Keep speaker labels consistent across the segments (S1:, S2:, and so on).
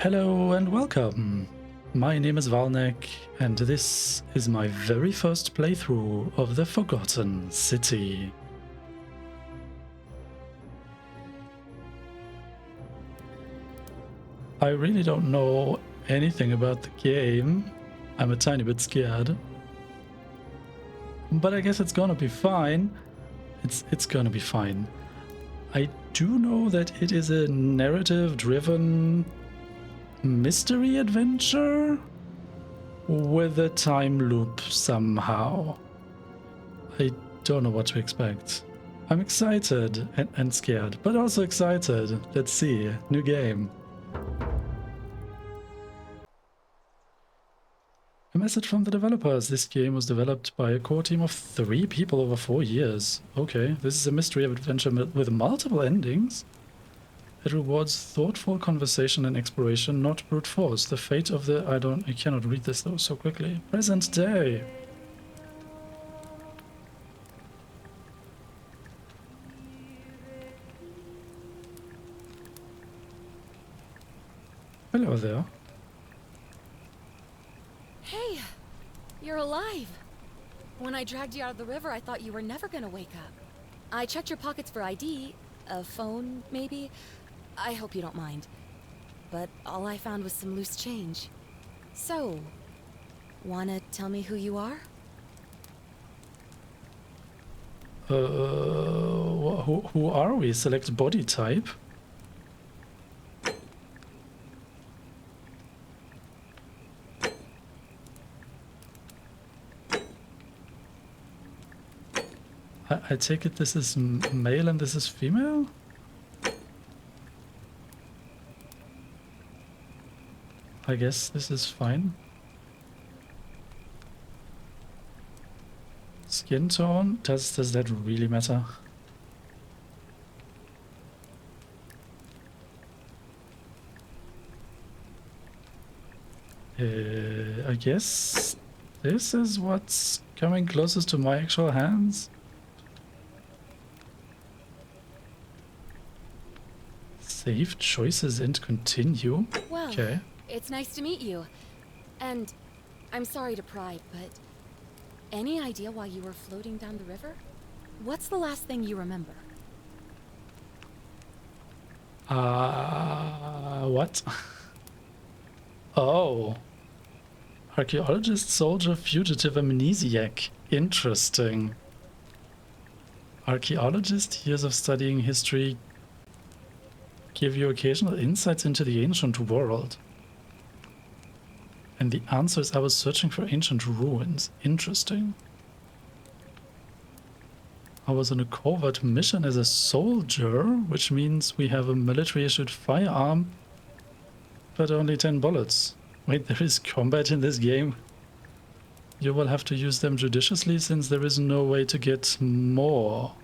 S1: Hello and welcome. My name is Valnek, and this is my very first playthrough of the Forgotten City. I really don't know anything about the game. I'm a tiny bit scared. But I guess it's gonna be fine. It's gonna be fine. I do know that it is a narrative-driven mystery adventure with a time loop somehow. I don't know what to expect. I'm excited and scared, but also excited. Let's see. New game. A message from the developers. This game was developed by a core team of 3 people over 4 years. Okay, this is a mystery adventure with multiple endings. It rewards thoughtful conversation and exploration, not brute force. The fate of the... I cannot read this though so quickly. Present day. Hello there.
S2: Hey, you're alive. When I dragged you out of the river, I thought you were never gonna wake up. I checked your pockets for ID, a phone, maybe. I hope you don't mind. But all I found was some loose change. So, wanna tell me who you are?
S1: Who are we? Select body type. I take it this is male and this is female? I guess this is fine. Skin tone? Does that really matter? I guess this is what's coming closest to my actual hands. Save choices and continue.
S2: Well,
S1: okay.
S2: It's nice to meet you. And I'm sorry to pry, but any idea why you were floating down the river? What's the last thing you remember?
S1: What? Oh. Archaeologist, soldier, fugitive, amnesiac. Interesting. Archaeologist, years of studying history give you occasional insights into the ancient world. And the answer is I was searching for ancient ruins. Interesting. I was on a covert mission as a soldier, which means we have a military-issued firearm, but only 10 bullets. Wait, there is combat in this game? You will have to use them judiciously since there is no way to get more.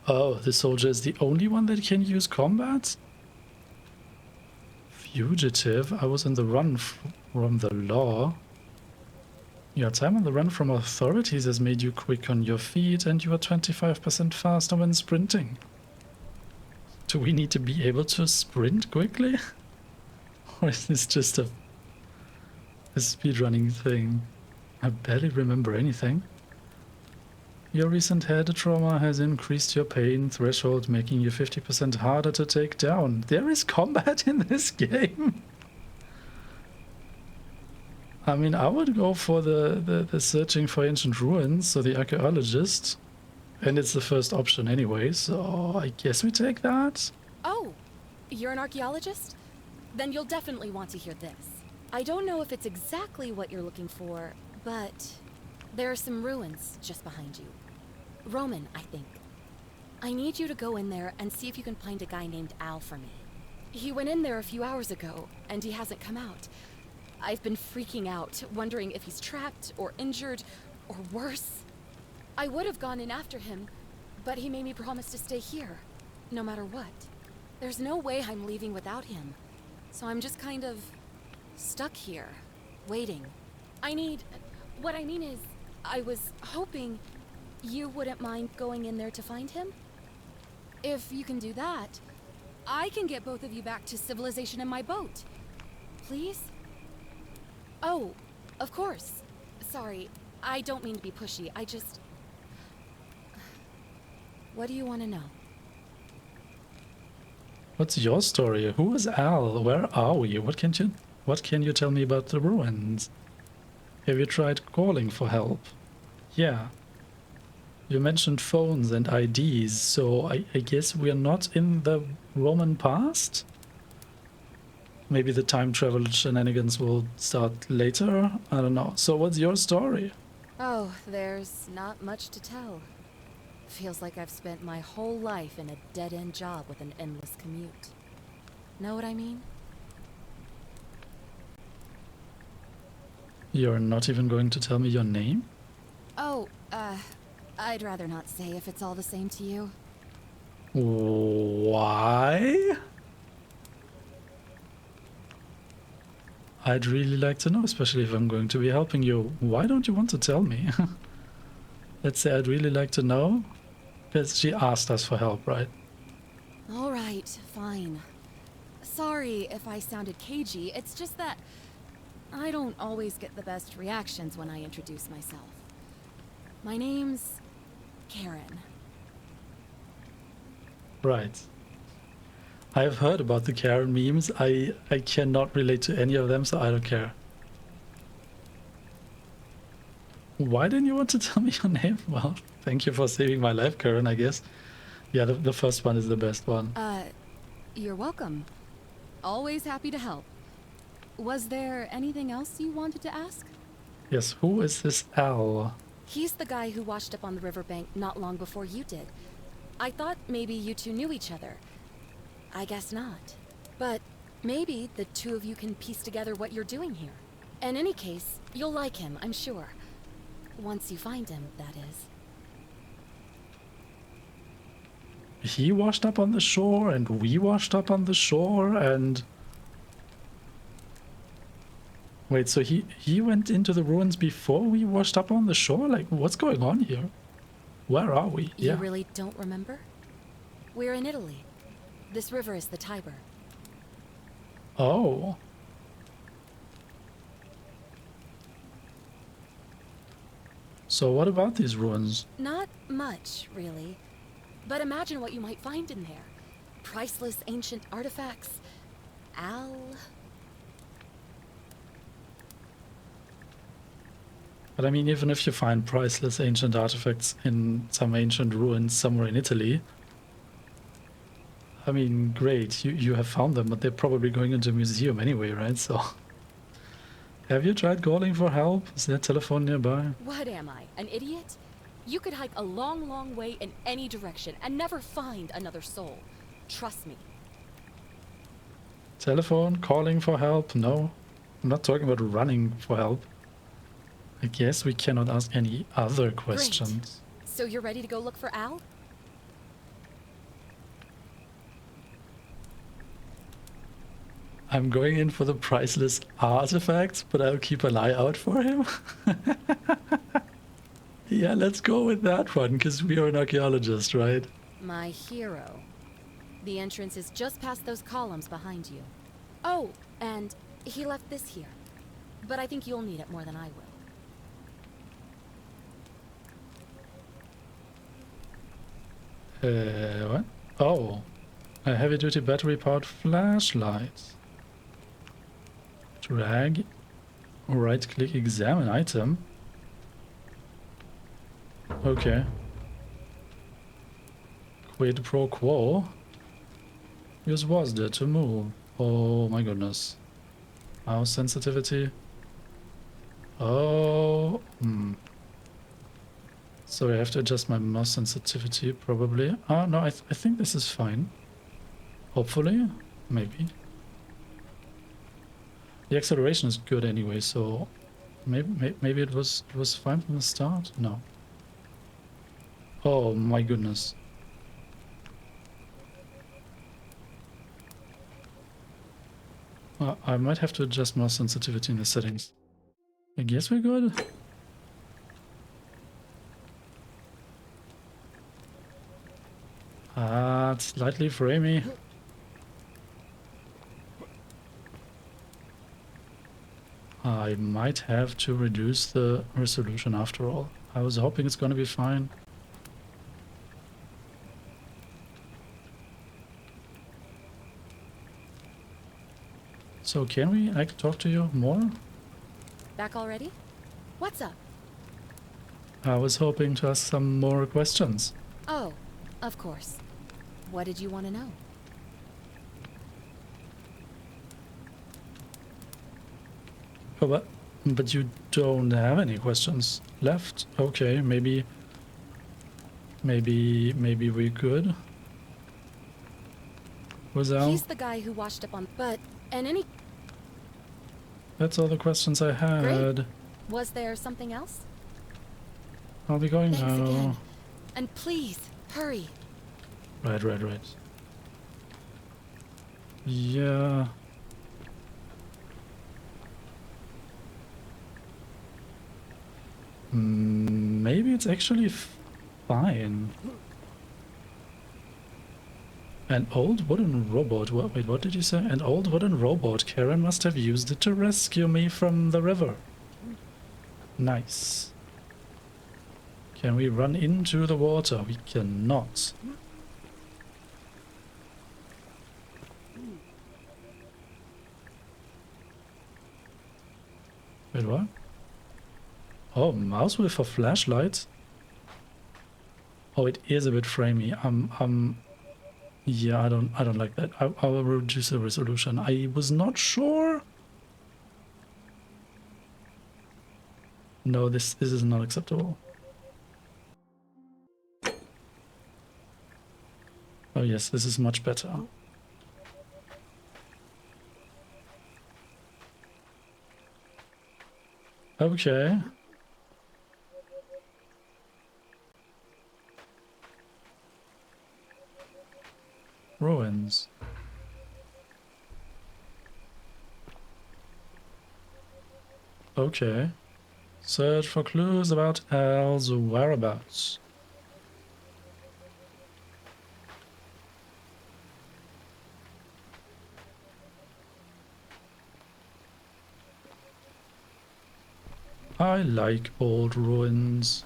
S1: Oh, the soldier is the only one that can use combat? Fugitive? I was on the run from the law. Your time on the run from authorities has made you quick on your feet, and you are 25% faster when sprinting. Do we need to be able to sprint quickly? Or is this just a speedrunning thing? I barely remember anything. Your recent head trauma has increased your pain threshold, making you 50% harder to take down. There is combat in this game. I mean, I would go for the searching for ancient ruins, so the archaeologist. And it's the first option anyway, so I guess we take that.
S2: Oh, you're an archaeologist? Then you'll definitely want to hear this. I don't know if it's exactly what you're looking for, but there are some ruins just behind you. Roman, I think. I need you to go in there and see if you can find a guy named Al for me. He went in there a few hours ago, and he hasn't come out. I've been freaking out, wondering if he's trapped or injured or worse. I would have gone in after him, but he made me promise to stay here, no matter what. There's no way I'm leaving without him, so I'm just kind of stuck here, waiting. What I mean is, I was hoping you wouldn't mind going in there to find him? If you can do that, I can get both of you back to civilization in my boat. Please? Oh, of course. Sorry, I don't mean to be pushy. I just... What do you want to know?
S1: What's your story? Who is Al? Where are we? What can you tell me about the ruins? Have you tried calling for help? Yeah. You mentioned phones and IDs, so I guess we're not in the Roman past? Maybe the time travel shenanigans will start later? I don't know. So what's your story?
S2: Oh, there's not much to tell. Feels like I've spent my whole life in a dead-end job with an endless commute. Know what I mean?
S1: You're not even going to tell me your name?
S2: Oh, I'd rather not say if it's all the same to you.
S1: Why? I'd really like to know, especially if I'm going to be helping you. Why don't you want to tell me? Let's say I'd really like to know. Because she asked us for help, right?
S2: All right, fine. Sorry if I sounded cagey, it's just that I don't always get the best reactions when I introduce myself. My name's Karen.
S1: Right. I've heard about the Karen memes. I cannot relate to any of them, so I don't care. Why didn't you want to tell me your name? Well, thank you for saving my life, Karen, I guess. Yeah, the first one is the best one.
S2: You're welcome. Always happy to help. Was there anything else you wanted to ask?
S1: Yes, who is this Al?
S2: He's the guy who washed up on the riverbank not long before you did. I thought maybe you two knew each other. I guess not. But maybe the two of you can piece together what you're doing here. In any case, you'll like him, I'm sure. Once you find him, that is.
S1: He washed up on the shore, and we washed up on the shore, and... Wait, so he went into the ruins before we washed up on the shore? Like, what's going on here? Where are we?
S2: You really don't remember? We're in Italy. This river is the Tiber.
S1: Oh. So what about these ruins?
S2: Not much, really. But imagine what you might find in there. Priceless ancient artifacts. Al...
S1: But I mean, even if you find priceless ancient artifacts in some ancient ruins somewhere in Italy, I mean, great, you have found them, but they're probably going into a museum anyway, right? So, have you tried calling for help? Is there a telephone nearby?
S2: What am I, an idiot? You could hike a long, long way in any direction and never find another soul. Trust me.
S1: Telephone, calling for help? No, I'm not talking about running for help. I guess we cannot ask any other questions.
S2: Great. So you're ready to go look for Al?
S1: I'm going in for the priceless artifacts, but I'll keep an eye out for him. Yeah, let's go with that one, because we are an archaeologist, right?
S2: My hero. The entrance is just past those columns behind you. Oh, and he left this here. But I think you'll need it more than I will.
S1: What? Oh, a heavy-duty battery-powered flashlight. Drag, right-click, examine item. Okay. Quid pro quo. Use was there to move. Oh my goodness. Mouse sensitivity. Oh. So I have to adjust my mouse sensitivity, probably. Oh, no, I think this is fine. Hopefully. Maybe. The acceleration is good anyway, so... Maybe it was fine from the start? No. Oh my goodness. I might have to adjust mouse sensitivity in the settings. I guess we're good. It's slightly framey. I might have to reduce the resolution after all. I was hoping it's gonna be fine. So can we, I can talk to you more?
S2: Back already? What's up?
S1: I was hoping to ask some more questions.
S2: Oh, of course. What did you want to know?
S1: Oh, but you don't have any questions left. Okay, maybe we could. Without.
S2: He's the guy who washed up on. But and any.
S1: That's all the questions I had.
S2: Great. Was there something else?
S1: I'll be going
S2: Thanks
S1: now.
S2: again. And please hurry.
S1: Right. Yeah. Maybe it's actually fine. An old wooden robot. Wait, what did you say? An old wooden robot. Karen must have used it to rescue me from the river. Nice. Can we run into the water? We cannot. Wait, what? Oh, mouse with a flashlight? Oh, it is a bit framey. Yeah, I don't like that. I will reduce the resolution. I was not sure. No, this is not acceptable. Oh yes, this is much better. Okay. Ruins. Okay. Search for clues about Al's whereabouts. I like old ruins.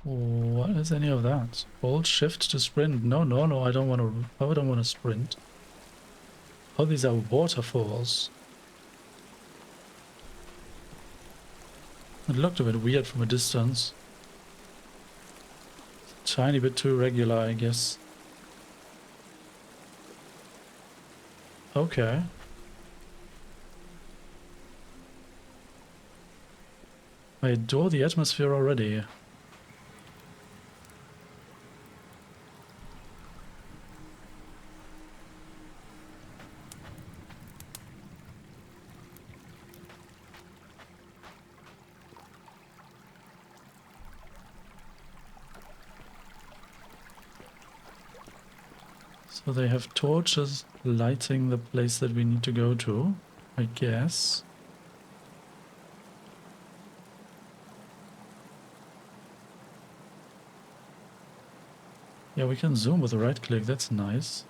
S1: What is any of that? Hold shift to sprint. No, I don't want to. I don't want to sprint. Oh, these are waterfalls. It looked a bit weird from a distance. Tiny bit too regular, I guess. Okay. I adore the atmosphere already. So they have torches lighting the place that we need to go to, I guess. Yeah, we can zoom with a right click, that's nice.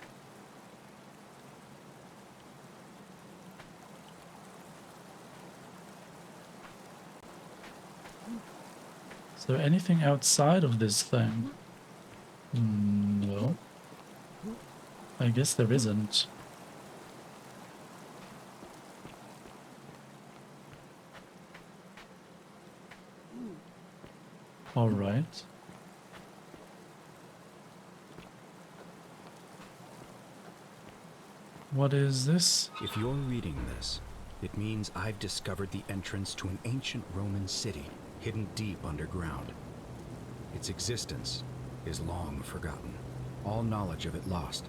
S1: Is there anything outside of this thing? No. I guess there isn't. All right. What is this?
S3: If you're reading this, it means I've discovered the entrance to an ancient Roman city hidden deep underground. Its existence is long forgotten, all knowledge of it lost,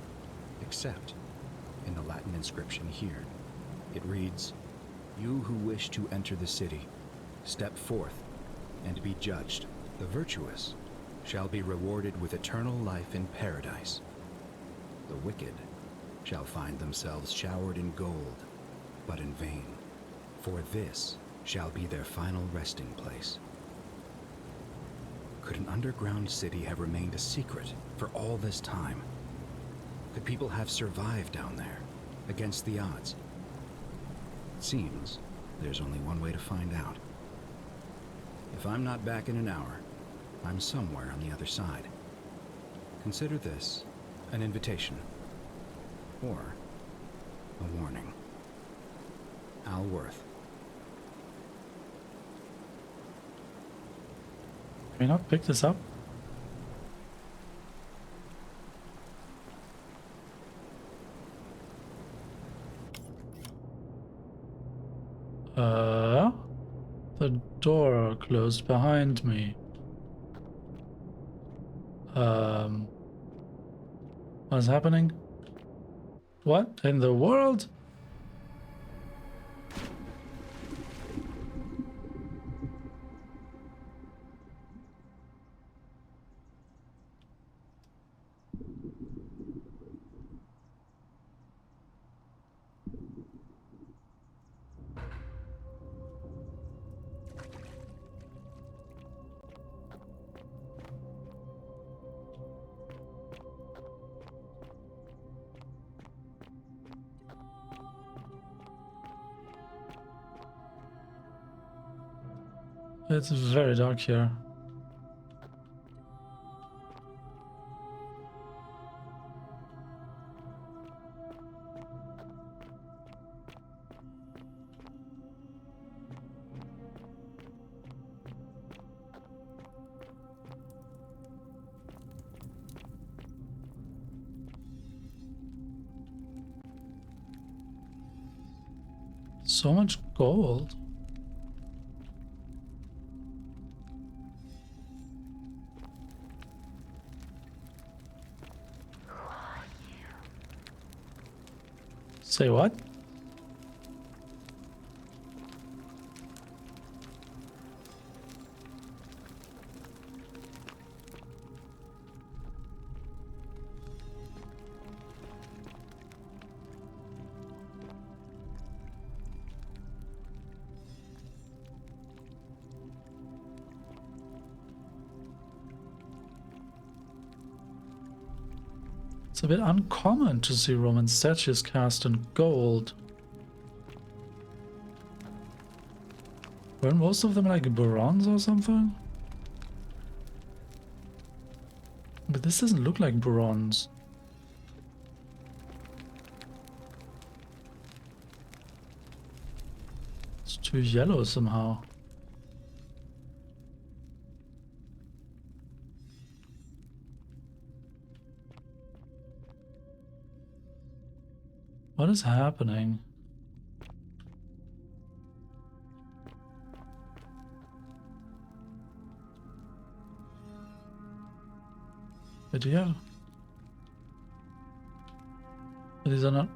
S3: except in the Latin inscription here. It reads, "You who wish to enter the city, step forth and be judged. The virtuous shall be rewarded with eternal life in paradise. The wicked shall find themselves showered in gold, but in vain, for this shall be their final resting place. Could an underground city have remained a secret for all this time? Could people have survived down there, against the odds? It seems there's only one way to find out. If I'm not back in an hour, I'm somewhere on the other side. Consider this an invitation, or a warning. Al Worth.
S1: Can we not pick this up? The door closed behind me. What's happening? What in the world? It's very dark here. So much gold. Say what? It's a bit uncommon to see Roman statues cast in gold. Weren't most of them like bronze or something? But this doesn't look like bronze. It's too yellow somehow. What is happening? But yeah. These are not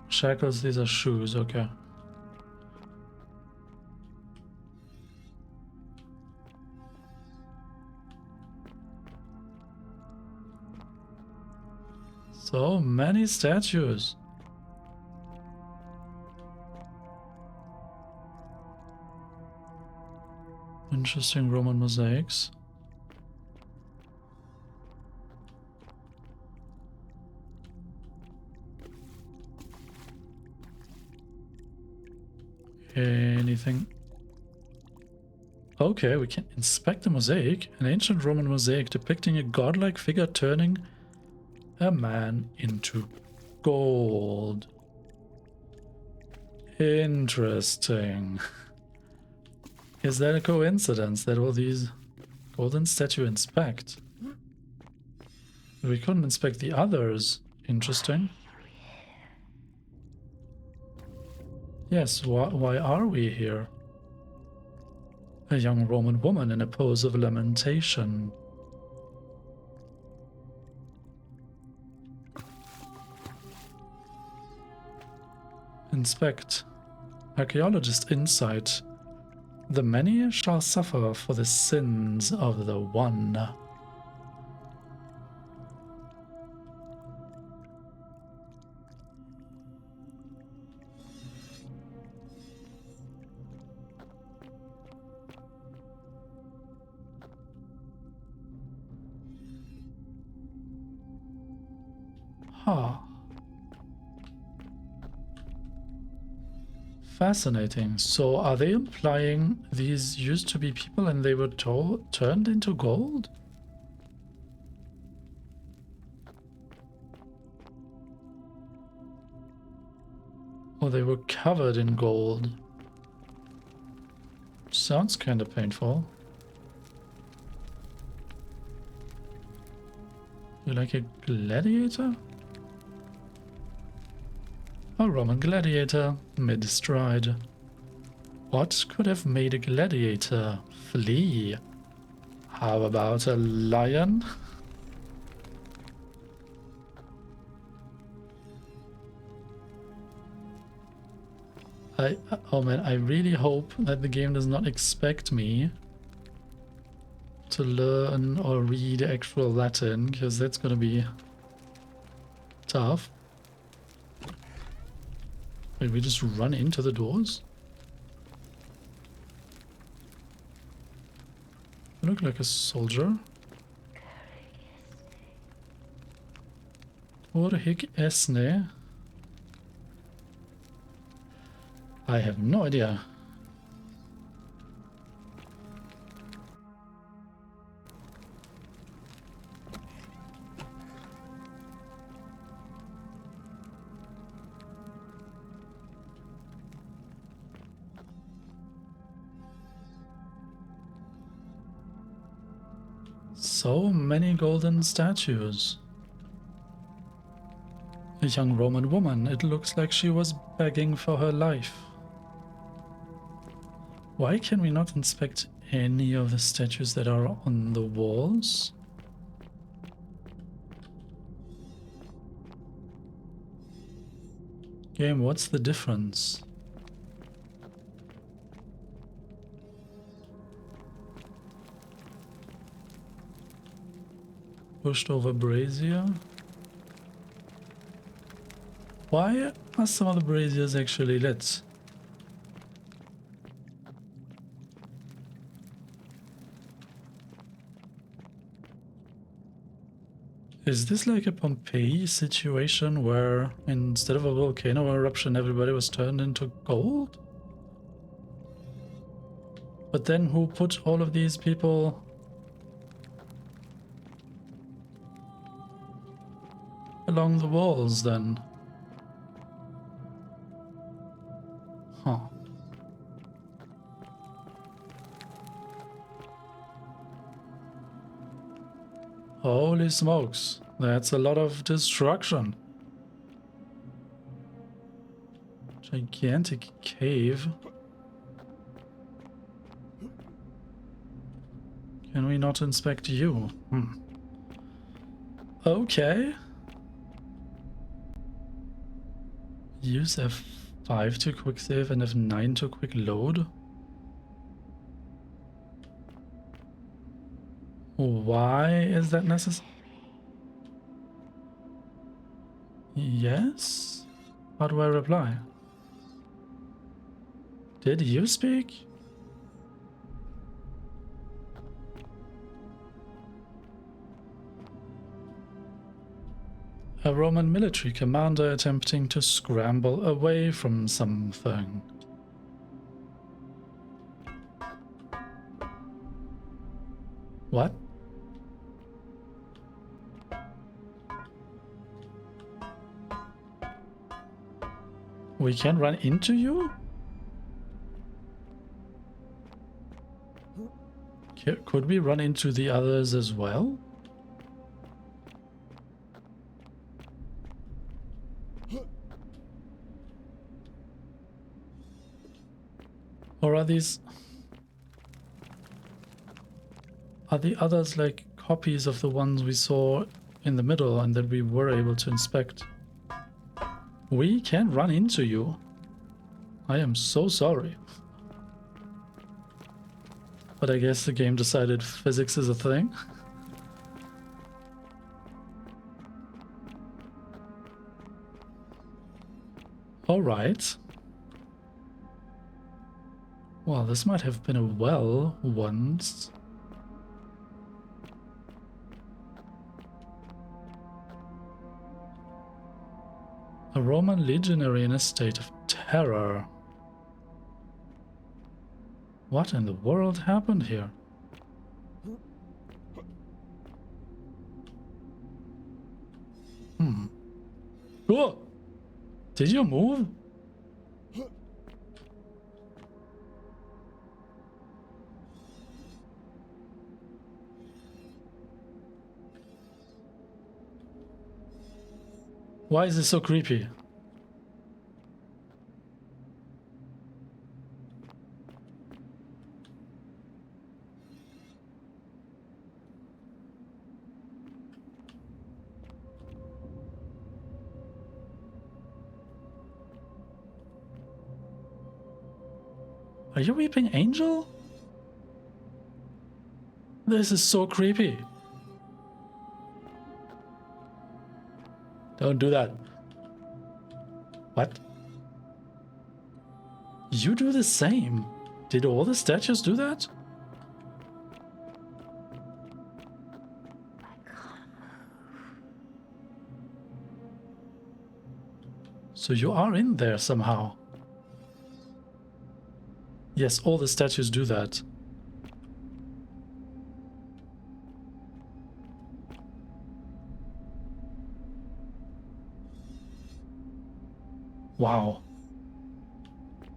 S1: shackles, these are shoes, okay. So many statues. Interesting Roman mosaics. Anything? Okay, we can inspect the mosaic. An ancient Roman mosaic depicting a godlike figure turning a man into gold. Interesting. Is that a coincidence that all these golden statues inspect? We couldn't inspect the others. Interesting. Yes, why are we here? A young Roman woman in a pose of lamentation. Inspect. Archaeologist insight. The many shall suffer for the sins of the one. Huh. Fascinating. So are they implying these used to be people and they were turned into gold? Or they were covered in gold? Sounds kind of painful. You like a gladiator? A Roman gladiator, mid-stride. What could have made a gladiator flee? How about a lion? Oh man, I really hope that the game does not expect me to learn or read actual Latin, because that's gonna be tough. Wait, we just run into the doors? You look like a soldier. Hic esne? I have no idea. So many golden statues. A young Roman woman. It looks like she was begging for her life. Why can we not inspect any of the statues that are on the walls? Game, what's the difference? Pushed over brazier? Why are some of the braziers actually lit? Is this like a Pompeii situation where instead of a volcano eruption everybody was turned into gold? But then who put all of these people along the walls then? Huh. Holy smokes, that's a lot of destruction. Gigantic cave. Can we not inspect you? Okay. Use F5 to quick save and F9 to quick load. Why is that necessary? Yes? How do I reply? Did you speak? A Roman military commander attempting to scramble away from something. What? We can run into you? Could we run into the others as well? Or are these... Are the others like copies of the ones we saw in the middle and that we were able to inspect? We can run into you. I am so sorry. But I guess the game decided physics is a thing. Alright. Well, this might have been a well once. A Roman legionary in a state of terror. What in the world happened here? Oh! Did you move? Why is this so creepy? Are you weeping angel? This is so creepy. Don't do that. What? You do the same. Did all the statues do that? So you are in there somehow. Yes, all the statues do that. Wow.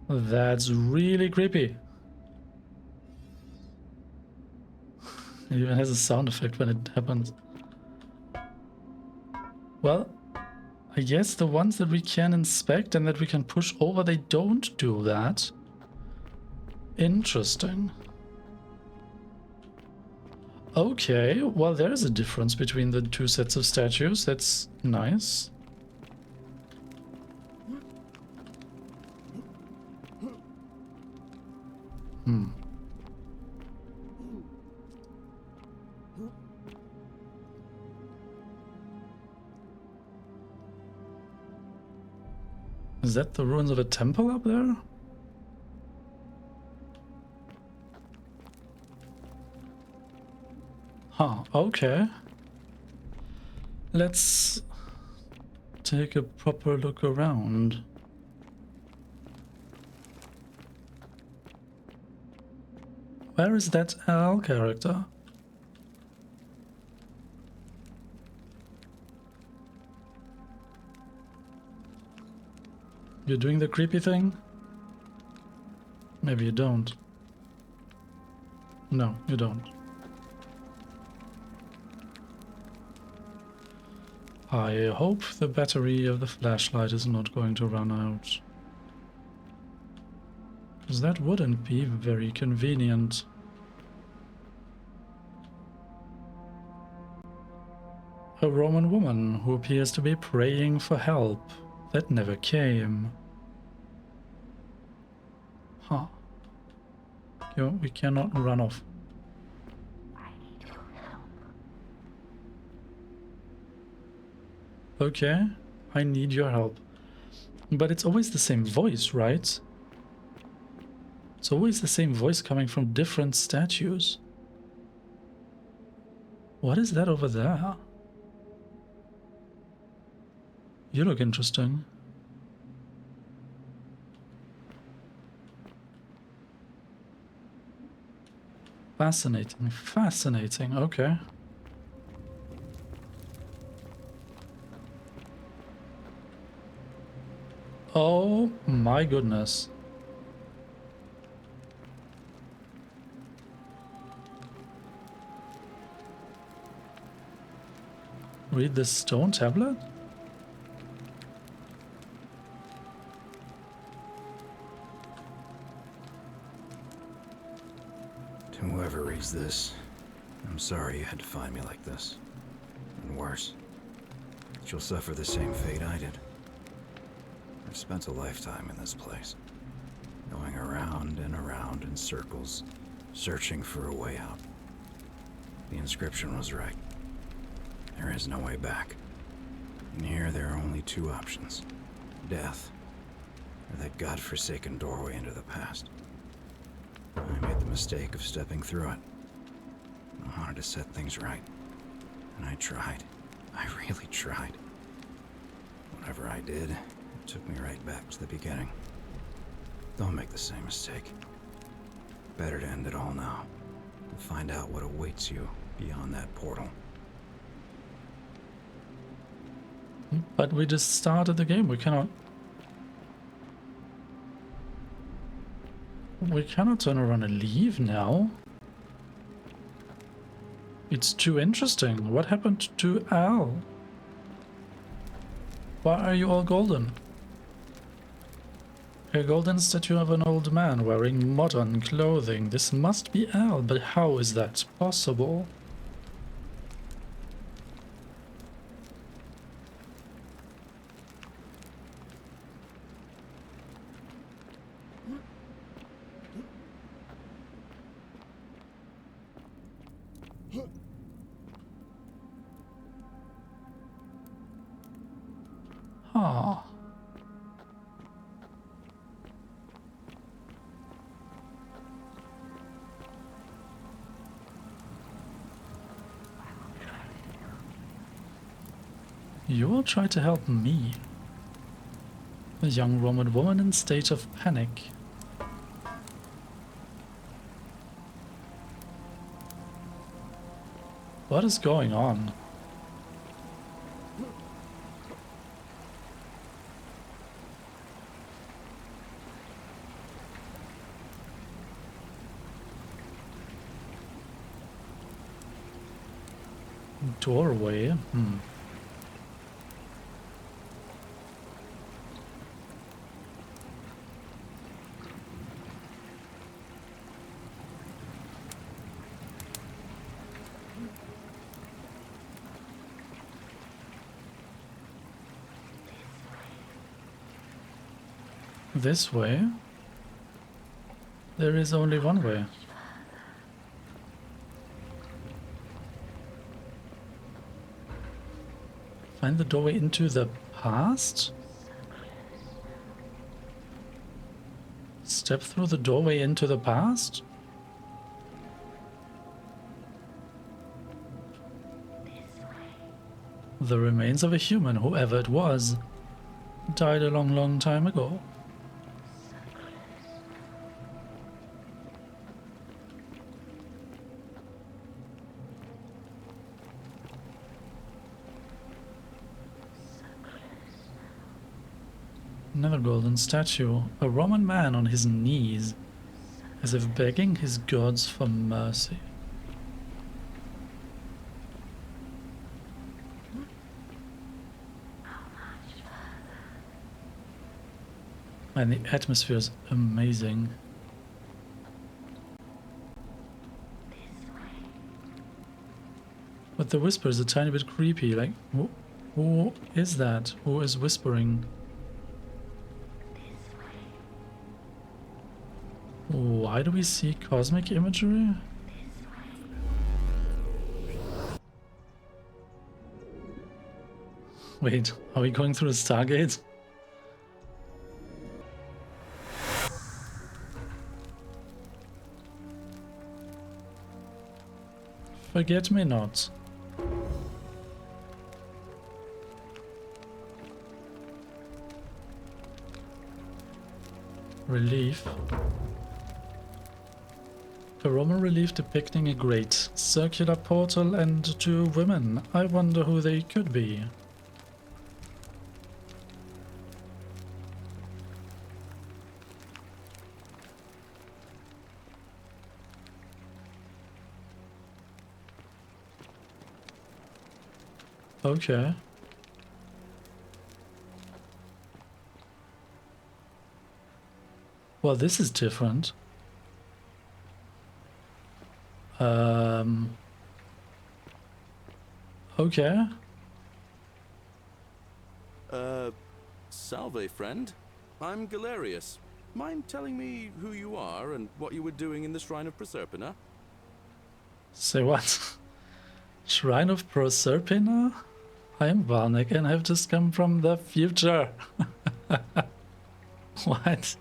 S1: That's really creepy. It even has a sound effect when it happens. Well, I guess the ones that we can inspect and that we can push over, they don't do that. Interesting. Okay, well, there's a difference between the two sets of statues. That's nice. Is that the ruins of a temple up there? Huh, okay. Let's take a proper look around. Where is that Al character? You're doing the creepy thing? Maybe you don't. No, you don't. I hope the battery of the flashlight is not going to run out. Because that wouldn't be very convenient. A Roman woman who appears to be praying for help. That never came. Huh. We cannot run off. Okay, I need your help. But it's always the same voice, right? It's always the same voice coming from different statues. What is that over there? You look interesting. Fascinating, fascinating, okay. Oh my goodness. Read the stone tablet?
S3: To whoever reads this, I'm sorry you had to find me like this. And worse, that you'll suffer the same fate I did. I've spent a lifetime in this place, going around and around in circles, searching for a way out. The inscription was right. There is no way back. And here there are only two options. Death, or that godforsaken doorway into the past. I made the mistake of stepping through it. I wanted to set things right. And I tried. I really tried. Whatever I did, it took me right back to the beginning. Don't make the same mistake. Better to end it all now and find out what awaits you beyond that portal.
S1: But we just started the game. We cannot turn around and leave now. It's too interesting. What happened to Al? Why are you all golden? A golden statue of an old man wearing modern clothing. This must be Al, but how is that possible? Ah. You will try to help me. A young Roman woman in state of panic. What is going on? Doorway? This way? There is only one way. Find the doorway into the past? Step through the doorway into the past? The remains of a human, whoever it was, died a long, long time ago. Another golden statue, a Roman man on his knees, as if begging his gods for mercy. And the atmosphere is amazing. But the whisper is a tiny bit creepy, like, who is that? Who is whispering? Why do we see cosmic imagery? Wait, are we going through the Stargate? Forget me not. Relief. A Roman relief depicting a great circular portal and two women. I wonder who they could be. Okay. Well, this is different. Okay.
S4: Salve, friend. I'm Galerius. Mind telling me who you are and what you were doing in the Shrine of Proserpina?
S1: Say what? Shrine of Proserpina? I am Varnik and I've just come from the future. What?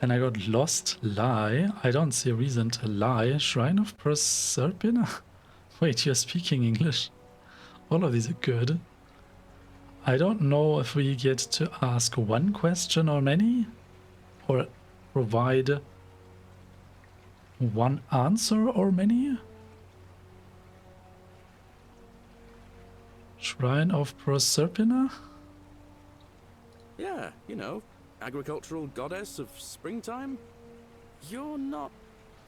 S1: And I got lost? Lie? I don't see a reason to lie. Shrine of Proserpina? Wait, you're speaking English. All of these are good. I don't know if we get to ask one question or many, or provide one answer or many. Shrine of Proserpina?
S4: Yeah, you know, agricultural goddess of springtime? You're not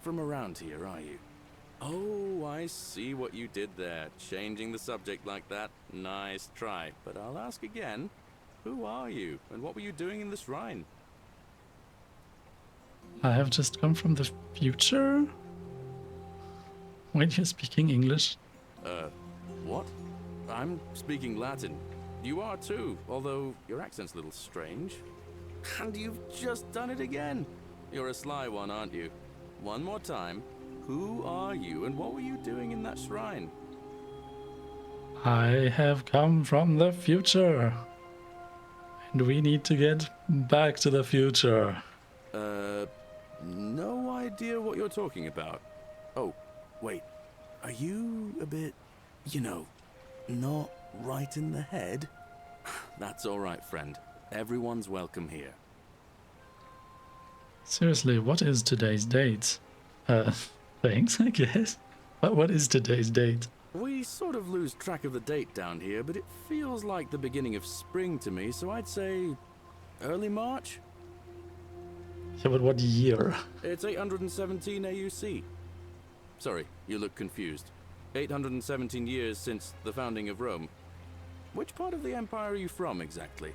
S4: from around here, are you? Oh, I see what you did there. Changing the subject like that. Nice try. But I'll ask again. Who are you, and what were you doing in the shrine?
S1: I have just come from the future? When you're speaking English?
S4: What? I'm speaking Latin. You are too, although your accent's a little strange. And you've just done it again. You're a sly one, aren't you? One more time. Who are you, and what were you doing in that shrine?
S1: I have come from the future. And we need to get back to the future.
S4: No idea what you're talking about. Oh, wait. Are you a bit, you know, not right in the head? That's all right, friend. Everyone's welcome here.
S1: Seriously, what is today's date? Thanks, I guess. But what is today's date?
S4: We sort of lose track of the date down here, but it feels like the beginning of spring to me, so I'd say early March?
S1: Yeah, but what year?
S4: It's 817 AUC. Sorry, you look confused. 817 years since the founding of Rome. Which part of the empire are you from, exactly?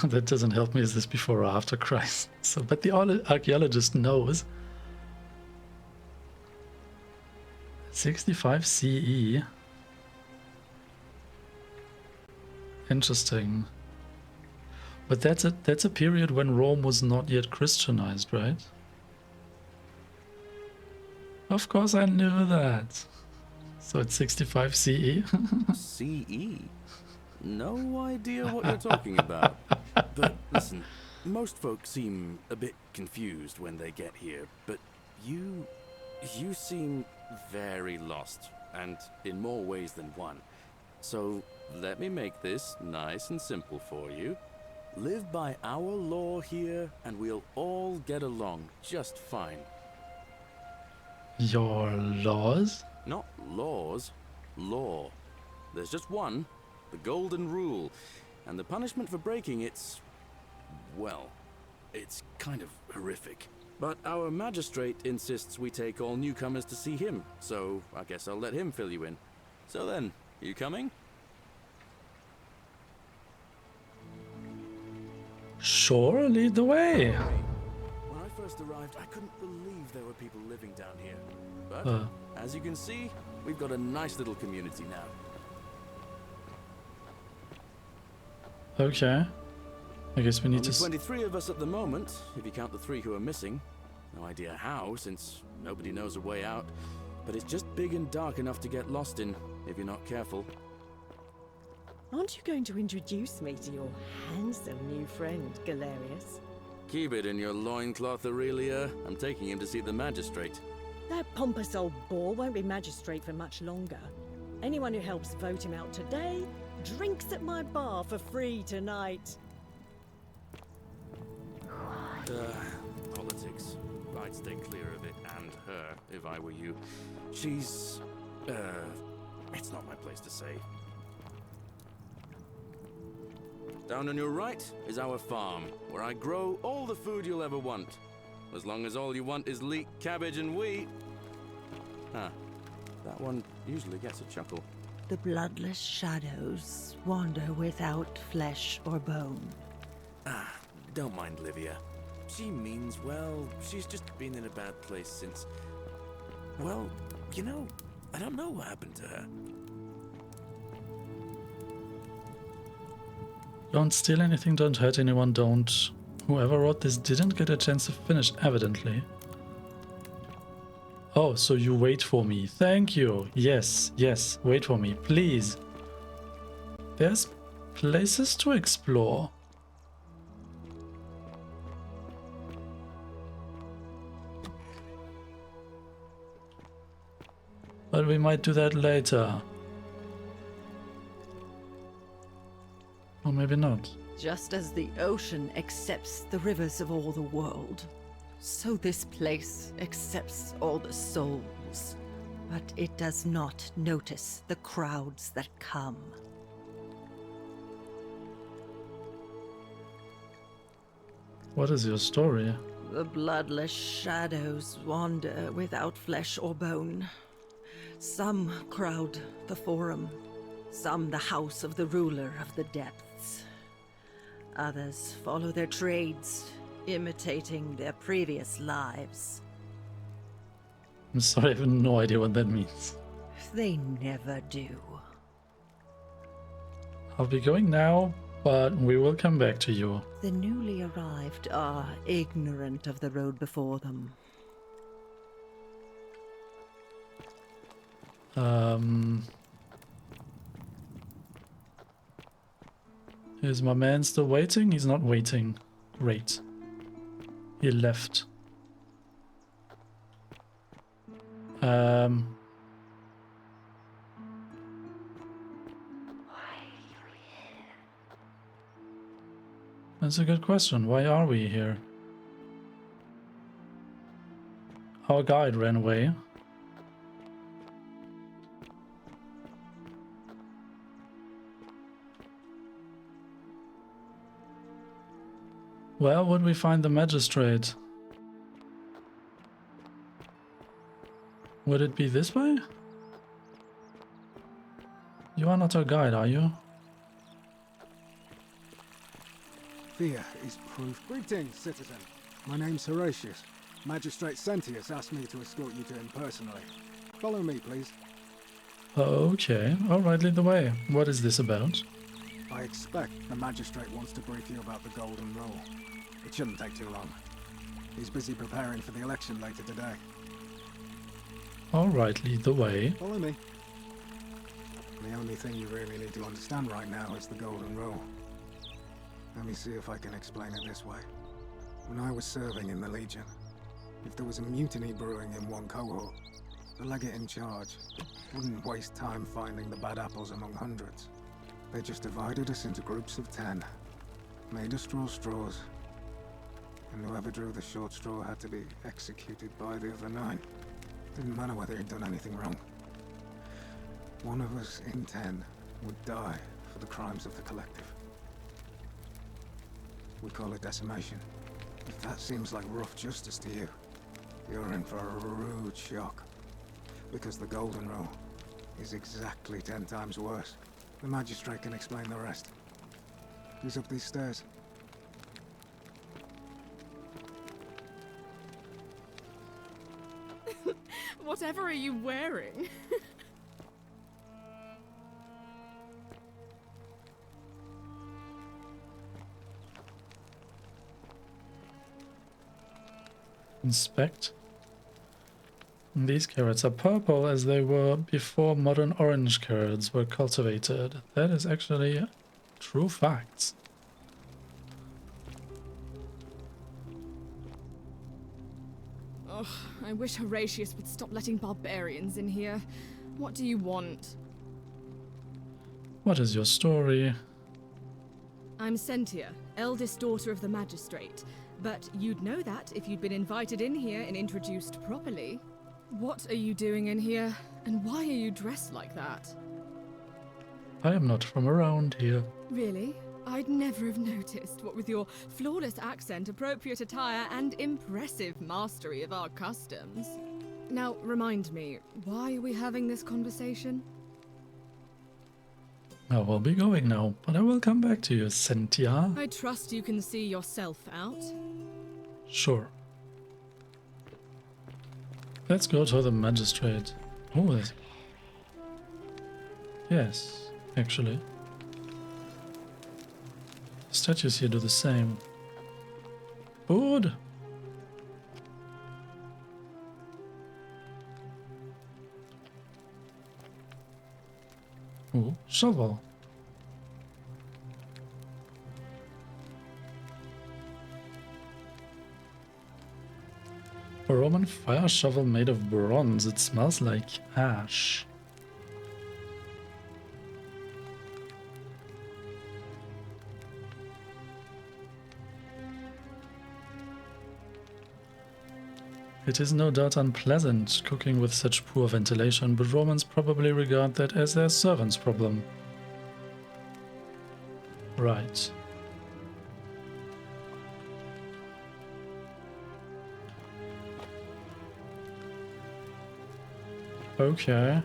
S1: That doesn't help me. Is this before or after Christ? So, but the archaeologist knows. 65 CE. Interesting. But that's a period when Rome was not yet Christianized, right? Of course I knew that. So it's 65 CE.
S4: CE? No idea what you're talking about. But listen, most folks seem a bit confused when they get here, but you seem very lost, and in more ways than one. So let me make this nice and simple for you. Live by our law here, and we'll all get along just fine.
S1: Your laws?
S4: Not laws, law. There's just one, the golden rule, and the punishment for breaking it's, well, it's kind of horrific. But our magistrate insists we take all newcomers to see him, so I guess I'll let him fill you in. So then, you coming?
S1: Sure, lead the way.
S4: When I first arrived, I couldn't believe there were people living down here. But, as you can see, we've got a nice little community now.
S1: Okay. I guess we need
S4: Only
S1: to...
S4: 23 of us at the moment, if you count the 3 who are missing. No idea how, since nobody knows a way out. But it's just big and dark enough to get lost in, if you're not careful.
S5: Aren't you going to introduce me to your handsome new friend, Galerius?
S4: Keep it in your loincloth, Aurelia. I'm taking him to see the magistrate.
S5: That pompous old bore won't be magistrate for much longer. Anyone who helps vote him out today drinks at my bar for free tonight.
S4: Politics. I'd stay clear of it, and her, if I were you. She's... it's not my place to say. Down on your right is our farm, where I grow all the food you'll ever want. As long as all you want is leek, cabbage, and wheat. Huh. That one usually gets a chuckle.
S6: The bloodless shadows wander without flesh or bone.
S4: Ah, don't mind Livia. She means well. She's just been in a bad place since... Well, you know, I don't know what happened to her.
S1: Don't steal anything, don't hurt anyone, don't... Whoever wrote this didn't get a chance to finish, evidently. Oh, so you wait for me. Thank you. Yes, yes, wait for me, please. There's places to explore. But we might do that later. Or maybe not.
S6: Just as the ocean accepts the rivers of all the world, so this place accepts all the souls. But it does not notice the crowds that come.
S1: What is your story?
S6: The bloodless shadows wander without flesh or bone. Some crowd the Forum, some the house of the ruler of the depths. Others follow their trades, imitating their previous lives.
S1: I'm sorry, I have no idea what that means.
S6: They never do.
S1: I'll be going now, but we will come back to you.
S6: The newly arrived are ignorant of the road before them.
S1: Is my man still waiting? He's not waiting. Great. He left. That's a good question. Why are we here? Our guide ran away. Where would we find the magistrate? Would it be this way? You are not our guide, are you?
S7: Fear is proof. Greetings, citizen. My name's Horatius. Magistrate Sentius asked me to escort you to him personally. Follow me, please.
S1: Okay, alright, lead the way. What is this about?
S7: I expect the magistrate wants to brief you about the Golden Rule. It shouldn't take too long. He's busy preparing for the election later today.
S1: Alright, lead the way.
S7: Follow me. The only thing you really need to understand right now is the Golden Rule. Let me see if I can explain it this way. When I was serving in the Legion, if there was a mutiny brewing in one cohort, the legate in charge wouldn't waste time finding the bad apples among hundreds. They just divided us into groups of 10, made us draw straws, and whoever drew the short straw had to be executed by the other 9. Didn't matter whether he'd done anything wrong. One of us in 10 would die for the crimes of the collective. We call it decimation. If that seems like rough justice to you, you're in for a rude shock. Because the Golden Rule is exactly 10 times worse. The magistrate can explain the rest. He's up these stairs.
S8: Whatever are you wearing?
S1: Inspect. These carrots are purple as they were before modern orange carrots were cultivated. That is actually true facts.
S8: Ugh, I wish Horatius would stop letting barbarians in here. What do you want?
S1: What is your story?
S8: I'm Sentia, eldest daughter of the Magistrate. But you'd know that if you'd been invited in here and introduced properly. What are you doing in here? And why are you dressed like that?
S1: I am not from around here.
S8: Really? I'd never have noticed, what with your flawless accent, appropriate attire, and impressive mastery of our customs. Now, remind me, why are we having this conversation?
S1: I will be going now, but I will come back to you, Sentia.
S8: I trust you can see yourself out.
S1: Sure. Let's go to the magistrate. Oh, yes, actually. Statues here do the same. Food! Oh, shovel. A Roman fire shovel made of bronze. It smells like ash. It is no doubt unpleasant cooking with such poor ventilation, but Romans probably regard that as their servant's problem. Right. Okay.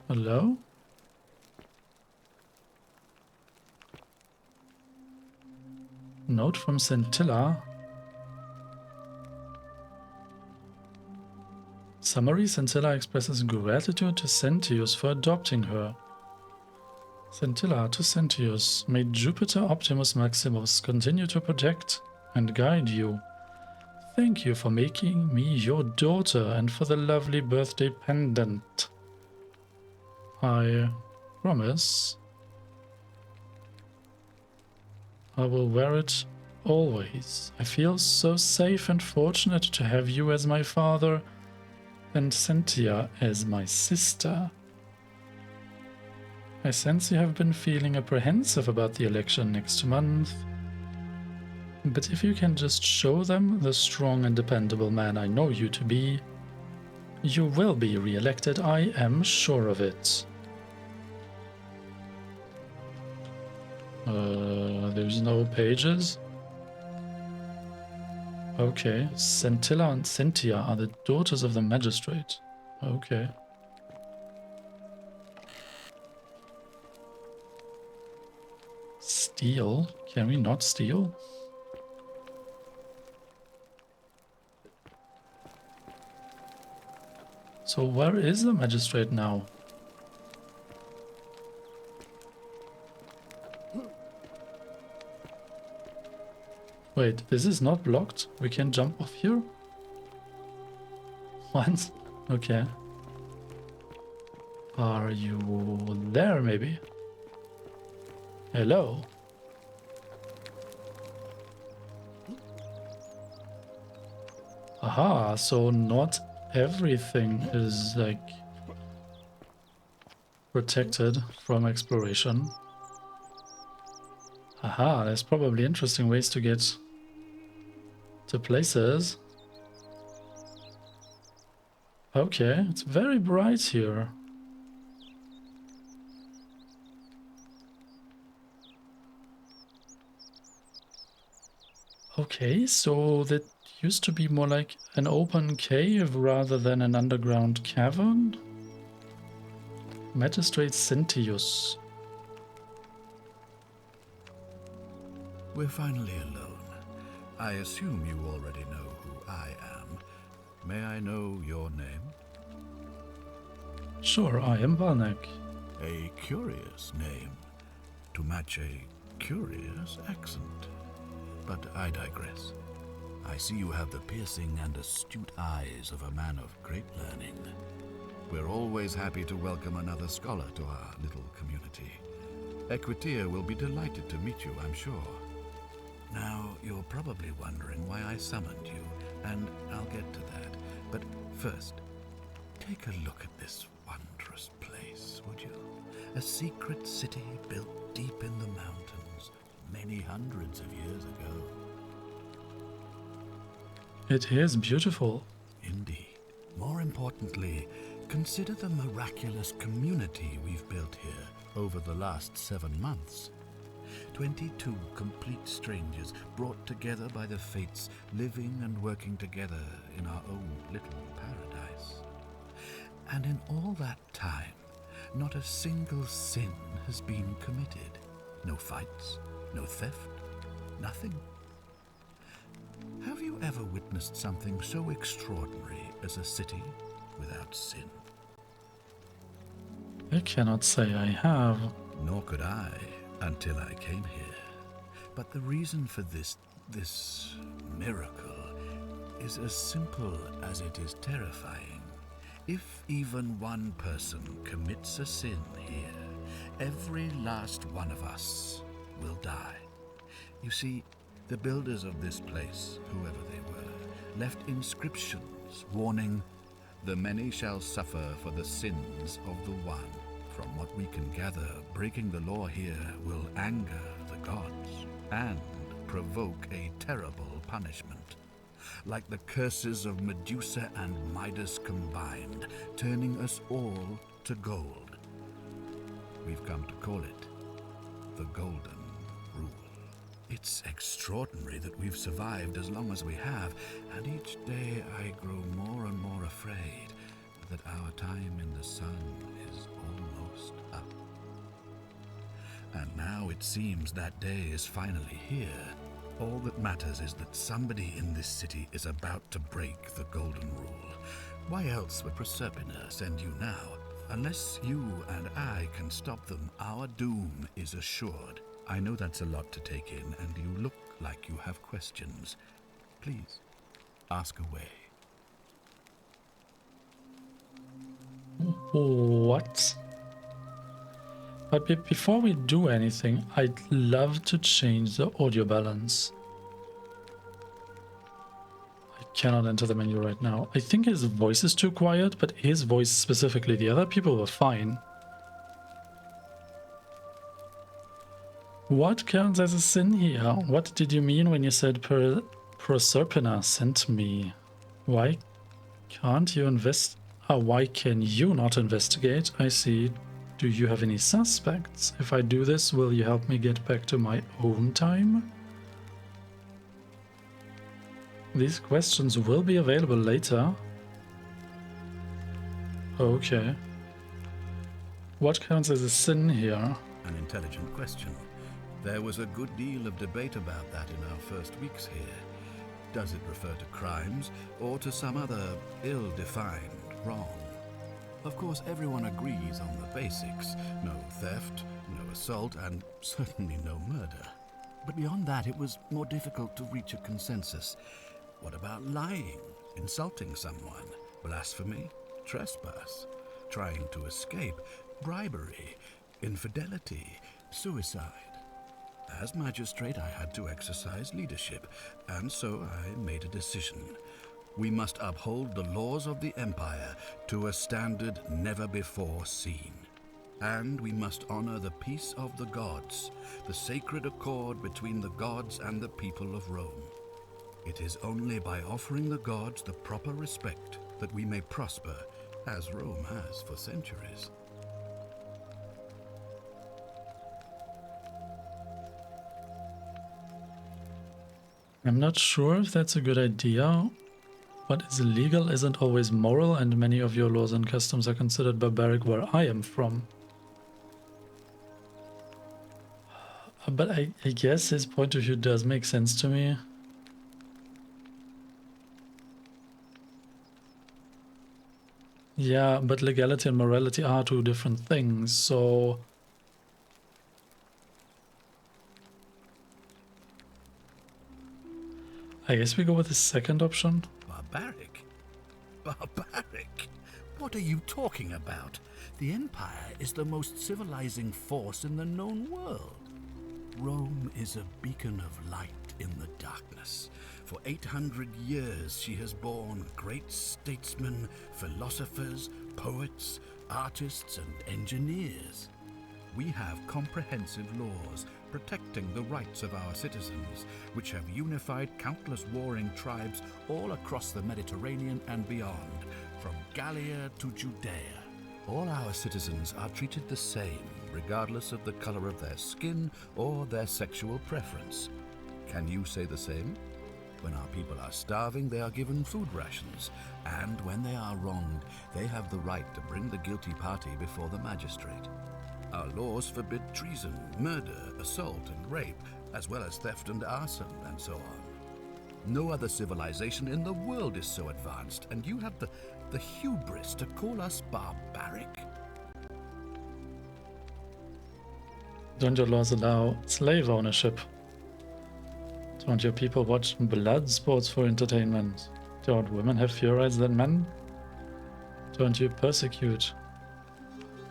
S1: Hello? Note from Scintilla. Summary: Scintilla expresses gratitude to Sentius for adopting her. Scintilla to Sentius, may Jupiter Optimus Maximus continue to protect and guide you. Thank you for making me your daughter and for the lovely birthday pendant. I promise I will wear it always. I feel so safe and fortunate to have you as my father and Sentia as my sister. I sense you have been feeling apprehensive about the election next month. But if you can just show them the strong and dependable man I know you to be, you will be re-elected, I am sure of it. There's no pages. Okay, Scintilla and Sentia are the daughters of the magistrate. Okay. Steal? Can we not steal? So where is the magistrate now? Wait, this is not blocked? We can jump off here? What? Okay. Are you there, maybe? Hello? Aha, so not everything is, like, protected from exploration. Aha, there's probably interesting ways to get to places. Okay, it's very bright here. Okay, so that used to be more like an open cave rather than an underground cavern? Magistrate Sentius.
S3: We're finally alone. I assume you already know who I am. May I know your name?
S1: Sure, I am Valnek.
S3: A curious name to match a curious accent. But I digress. I see you have the piercing and astute eyes of a man of great learning. We're always happy to welcome another scholar to our little community. Equitia will be delighted to meet you, I'm sure. Now, you're probably wondering why I summoned you, and I'll get to that. But first, take a look at this wondrous place, would you? A secret city built deep in the mountains, many hundreds of years ago.
S1: It is beautiful.
S3: Indeed. More importantly, consider the miraculous community we've built here over the last 7 months. 22 complete strangers brought together by the fates, living and working together in our own little paradise. And in all that time, not a single sin has been committed. No fights, no theft, nothing. Have you ever witnessed something so extraordinary as a city without sin?
S1: I cannot say I have.
S3: Nor could I, until I came here. But the reason for this miracle is as simple as it is terrifying. If even one person commits a sin here,
S9: Every last one of us will die. You see, the builders of this place, whoever they were, left inscriptions warning, "The many shall suffer for the sins of the one." From what we can gather, breaking the law here will anger the gods and provoke a terrible punishment. Like the curses of Medusa and Midas combined, turning us all to gold. We've come to call it the Golden Rule. It's extraordinary that we've survived as long as we have, and each day I grow more and more afraid that our time in the sun is almost up. And now it seems that day is finally here. All that matters is that somebody in this city is about to break the Golden Rule. Why else would Proserpina send you now? Unless you and I can stop them, our doom is assured. I know that's a lot to take in, and you look like you have questions. Please, ask away.
S1: What? But before we do anything, I'd love to change the audio balance. I cannot enter the menu right now. I think his voice is too quiet, but his voice specifically, the other people were fine. What counts as a sin here? What did you mean when you said Proserpina sent me? Why can't you why can you not investigate? I see. Do you have any suspects? If I do this, will you help me get back to my own time? These questions will be available later. Okay. What counts as a sin here?
S9: An intelligent question. There was a good deal of debate about that in our first weeks here. Does it refer to crimes or to some other ill-defined wrong? Of course, everyone agrees on the basics. No theft, no assault, and certainly no murder. But beyond that, it was more difficult to reach a consensus. What about lying, insulting someone, blasphemy, trespass, trying to escape, bribery, infidelity, suicide? As magistrate, I had to exercise leadership, and so I made a decision. We must uphold the laws of the Empire to a standard never before seen. And we must honor the peace of the gods, the sacred accord between the gods and the people of Rome. It is only by offering the gods the proper respect that we may prosper, as Rome has for centuries.
S1: I'm not sure if that's a good idea. What is illegal isn't always moral, and many of your laws and customs are considered barbaric where I am from. But I guess his point of view does make sense to me. Yeah, but legality and morality are two different things, so... I guess we go with the second option.
S9: Barbaric? Barbaric? What are you talking about? The Empire is the most civilizing force in the known world. Rome is a beacon of light in the darkness. For 800 years she has borne great statesmen, philosophers, poets, artists, and engineers. We have comprehensive laws protecting the rights of our citizens, which have unified countless warring tribes all across the Mediterranean and beyond, from Gallia to Judea. All our citizens are treated the same, regardless of the color of their skin or their sexual preference. Can you say the same? When our people are starving, they are given food rations, and when they are wronged, they have the right to bring the guilty party before the magistrate. Our laws forbid treason, murder, assault, and rape, as well as theft and arson, and so on. No other civilization in the world is so advanced, and you have the hubris to call us barbaric?
S1: Don't your laws allow slave ownership? Don't your people watch blood sports for entertainment? Don't women have fewer rights than men? Don't you persecute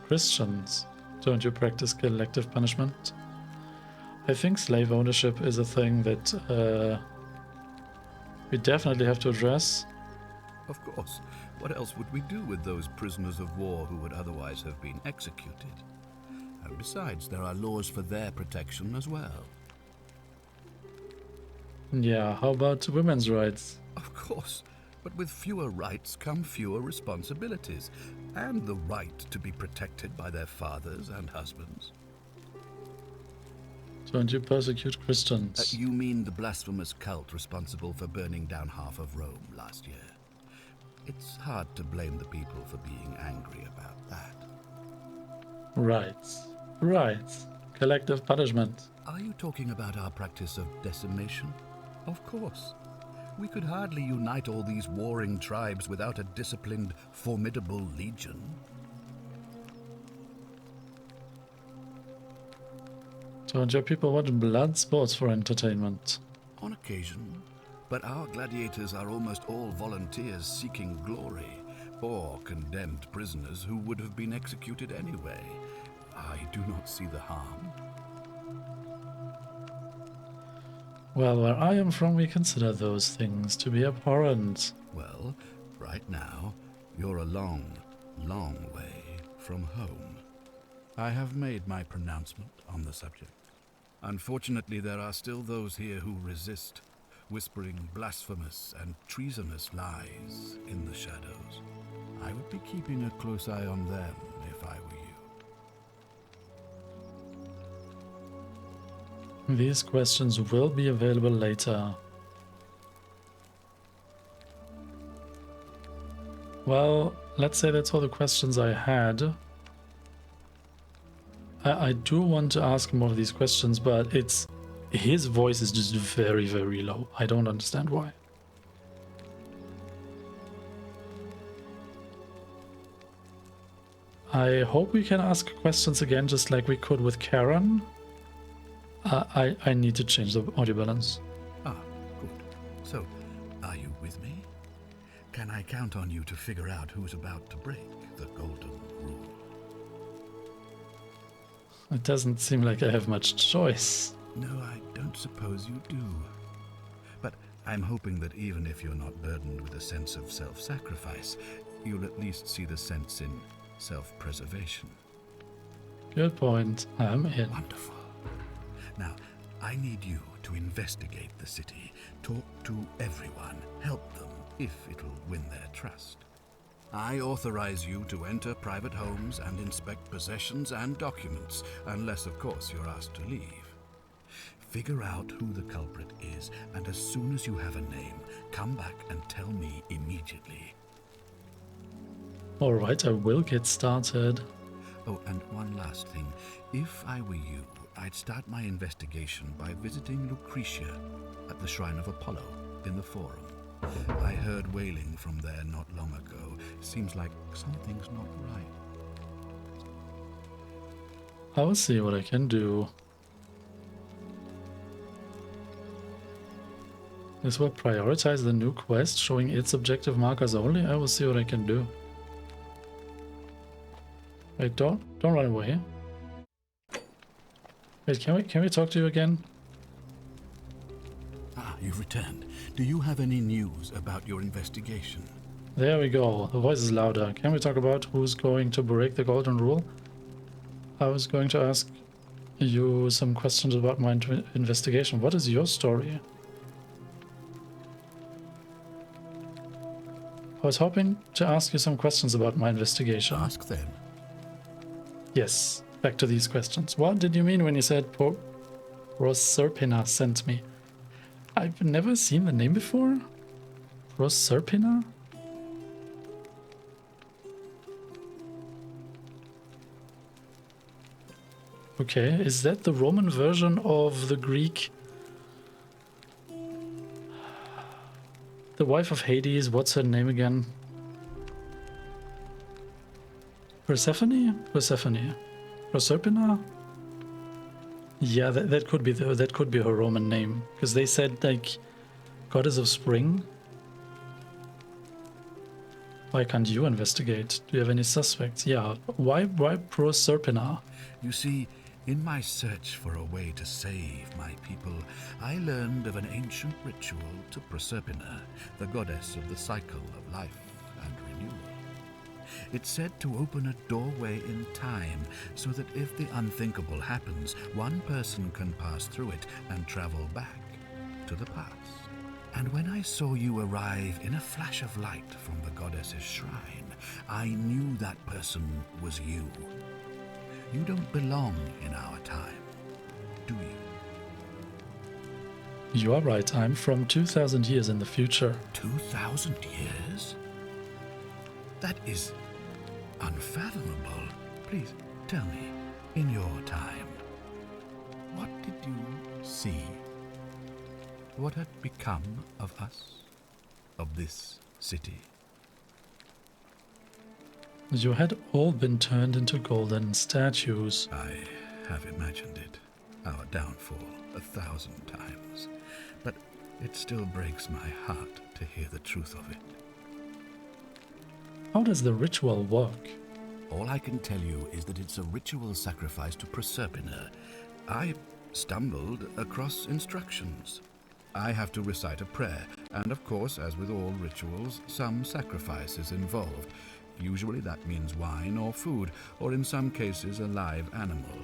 S1: Christians? Don't you practice collective punishment? I think slave ownership is a thing that we definitely have to address.
S9: Of course. What else would we do with those prisoners of war who would otherwise have been executed? And besides, there are laws for their protection as well.
S1: Yeah, how about women's rights?
S9: Of course. But with fewer rights come fewer responsibilities, and the right to be protected by their fathers and husbands.
S1: Don't you persecute Christians?
S9: You mean the blasphemous cult responsible for burning down half of Rome last year? It's hard to blame the people for being angry about that.
S1: Right. Right. Collective punishment.
S9: Are you talking about our practice of decimation? Of course. We could hardly unite all these warring tribes without a disciplined, formidable legion.
S1: Don't your people watch blood sports for entertainment?
S9: On occasion. But our gladiators are almost all volunteers seeking glory, or condemned prisoners who would have been executed anyway. I do not see the harm.
S1: Well, where I am from, we consider those things to be abhorrent.
S9: Well, right now, you're a long, long way from home. I have made my pronouncement on the subject. Unfortunately, there are still those here who resist, whispering blasphemous and treasonous lies in the shadows. I would be keeping a close eye on them if I were you.
S1: These questions will be available later. Well, let's say that's all the questions I had. I do want to ask more of these questions, but his voice is just very, very low. I don't understand why. I hope we can ask questions again, just like we could with Karen. I need to change the audio balance.
S9: Ah, good. So, are you with me? Can I count on you to figure out who's about to break the golden rule?
S1: It doesn't seem like I have much choice.
S9: No, I don't suppose you do. But I'm hoping that even if you're not burdened with a sense of self-sacrifice, you'll at least see the sense in self-preservation.
S1: Good point. I'm in.
S9: Wonderful. Now, I need you to investigate the city, talk to everyone, help them if it'll win their trust. I authorize you to enter private homes and inspect possessions and documents, unless, of course, you're asked to leave. Figure out who the culprit is, and as soon as you have a name, come back and tell me immediately.
S1: Alright, I will get started.
S9: Oh, and one last thing. If I were you, I'd start my investigation by visiting Lucretia at the Shrine of Apollo in the Forum. I heard wailing from there not long ago. Seems like something's not right.
S1: I'll see what I can do. This will prioritize the new quest, showing its objective markers only. I will see what I can do. Wait, don't run away. Wait, can we talk to you again?
S9: Ah, you've returned. Do you have any news about your investigation?
S1: There we go. The voice is louder. Can we talk about who's going to break the golden rule? I was going to ask you some questions about my investigation. What is your story? I was hoping to ask you some questions about my investigation.
S9: Ask then.
S1: Yes, back to these questions. What did you mean when you said Proserpina sent me? I've never seen the name before. Proserpina? Okay, is that the Roman version of the Greek? The wife of Hades, what's her name again? Persephone? Persephone. Proserpina? Yeah, that could be her Roman name, because they said like goddess of spring. Why can't you investigate? Do you have any suspects? Yeah, why Proserpina?
S9: You see, in my search for a way to save my people, I learned of an ancient ritual to Proserpina, the goddess of the cycle of life and renewal. It's said to open a doorway in time, so that if the unthinkable happens, one person can pass through it and travel back to the past. And when I saw you arrive in a flash of light from the goddess's shrine, I knew that person was you. You don't belong in our time, do you?
S1: You are right, I'm from 2000 years in the future.
S9: 2,000 years? That is unfathomable. Please tell me, in your time, what did you see? What had become of us? Of this city?
S1: You had all been turned into golden statues.
S9: I have imagined it, our downfall, 1,000 times. But it still breaks my heart to hear the truth of it.
S1: How does the ritual work?
S9: All I can tell you is that it's a ritual sacrifice to Proserpina. I stumbled across instructions. I have to recite a prayer, and of course, as with all rituals, some sacrifice is involved. Usually that means wine or food, or in some cases a live animal.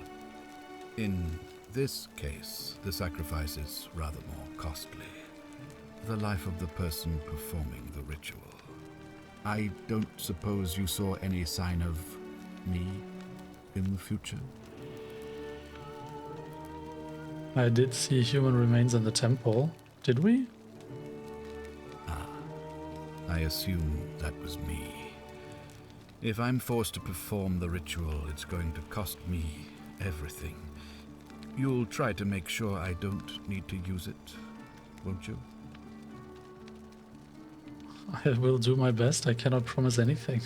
S9: In this case, the sacrifice is rather more costly. The life of the person performing the ritual. I don't suppose you saw any sign of me in the future?
S1: I did see human remains in the temple. Did we?
S9: I assume that was me. If I'm forced to perform the ritual, it's going to cost me everything. You'll try to make sure I don't need to use it, won't you?
S1: I will do my best. I cannot promise anything.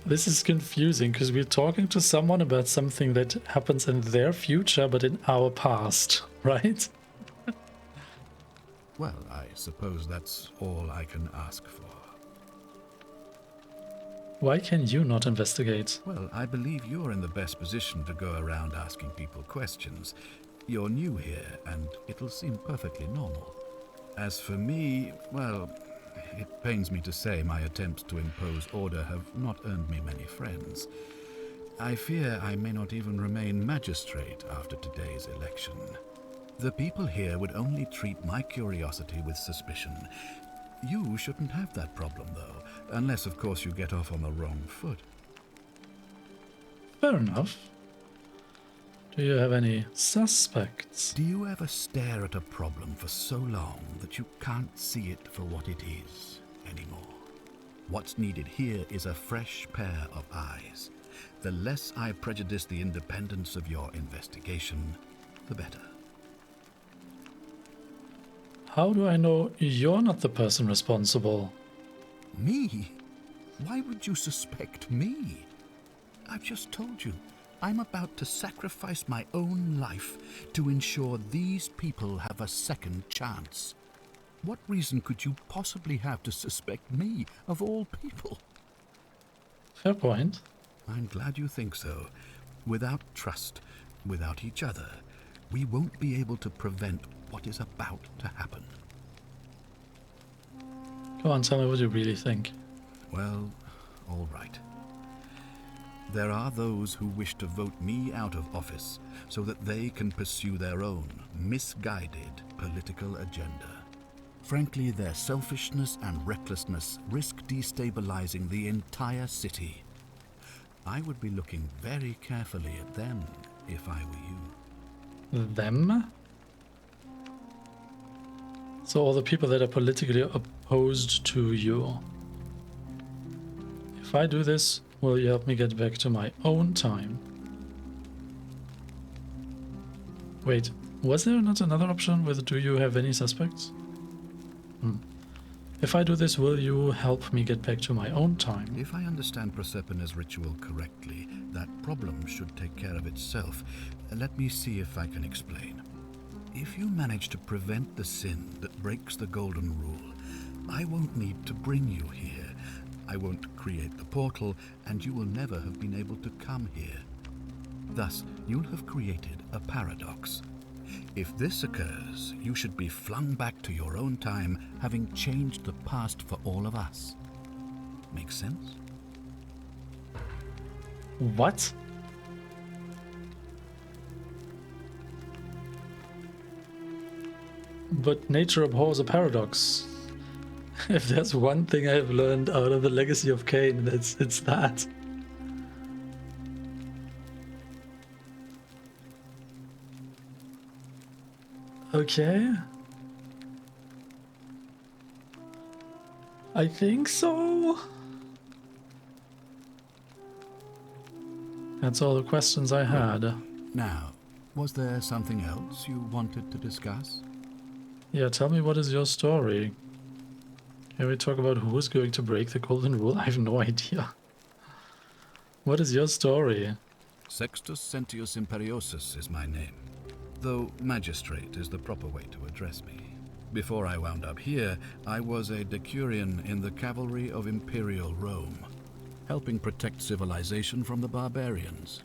S1: This is confusing because we're talking to someone about something that happens in their future but in our past, right?
S9: Well, I suppose that's all I can ask for.
S1: Why can you not investigate?
S9: Well, I believe you're in the best position to go around asking people questions. You're new here, and it'll seem perfectly normal. As for me, well, it pains me to say my attempts to impose order have not earned me many friends. I fear I may not even remain magistrate after today's election. The people here would only treat my curiosity with suspicion. You shouldn't have that problem, though, unless, of course, you get off on the wrong foot.
S1: Fair enough. Do you have any suspects?
S9: Do you ever stare at a problem for so long that you can't see it for what it is anymore? What's needed here is a fresh pair of eyes. The less I prejudice the independence of your investigation, the better.
S1: How do I know you're not the person responsible?
S9: Me? Why would you suspect me? I've just told you. I'm about to sacrifice my own life to ensure these people have a second chance. What reason could you possibly have to suspect me, of all people?
S1: Fair point.
S9: I'm glad you think so. Without trust, without each other, we won't be able to prevent what is about to happen.
S1: Come on, tell me what you really think.
S9: Well, all right. There are those who wish to vote me out of office so that they can pursue their own misguided political agenda. Frankly, their selfishness and recklessness risk destabilizing the entire city. I would be looking very carefully at them if I were you.
S1: Them? So all the people that are politically opposed to you. If I do this, will you help me get back to my own time? Wait, was there not another option with do you have any suspects? If I do this, will you help me get back to my own time?
S9: If I understand Proserpina's ritual correctly, that problem should take care of itself. Let me see if I can explain. If you manage to prevent the sin that breaks the Golden Rule, I won't need to bring you here. I won't create the portal, and you will never have been able to come here. Thus, you'll have created a paradox. If this occurs, you should be flung back to your own time, having changed the past for all of us. Make sense?
S1: What? But nature abhors a paradox. If there's one thing I've learned out of the Legacy of Kain, it's that. Okay. I think so. That's all the questions I had.
S9: Now, was there something else you wanted to discuss?
S1: Yeah, tell me, what is your story? Can we talk about who is going to break the golden rule? I have no idea. What is your story?
S9: Sextus Sentius Imperiosus is my name, though Magistrate is the proper way to address me. Before I wound up here, I was a decurion in the cavalry of Imperial Rome, helping protect civilization from the barbarians.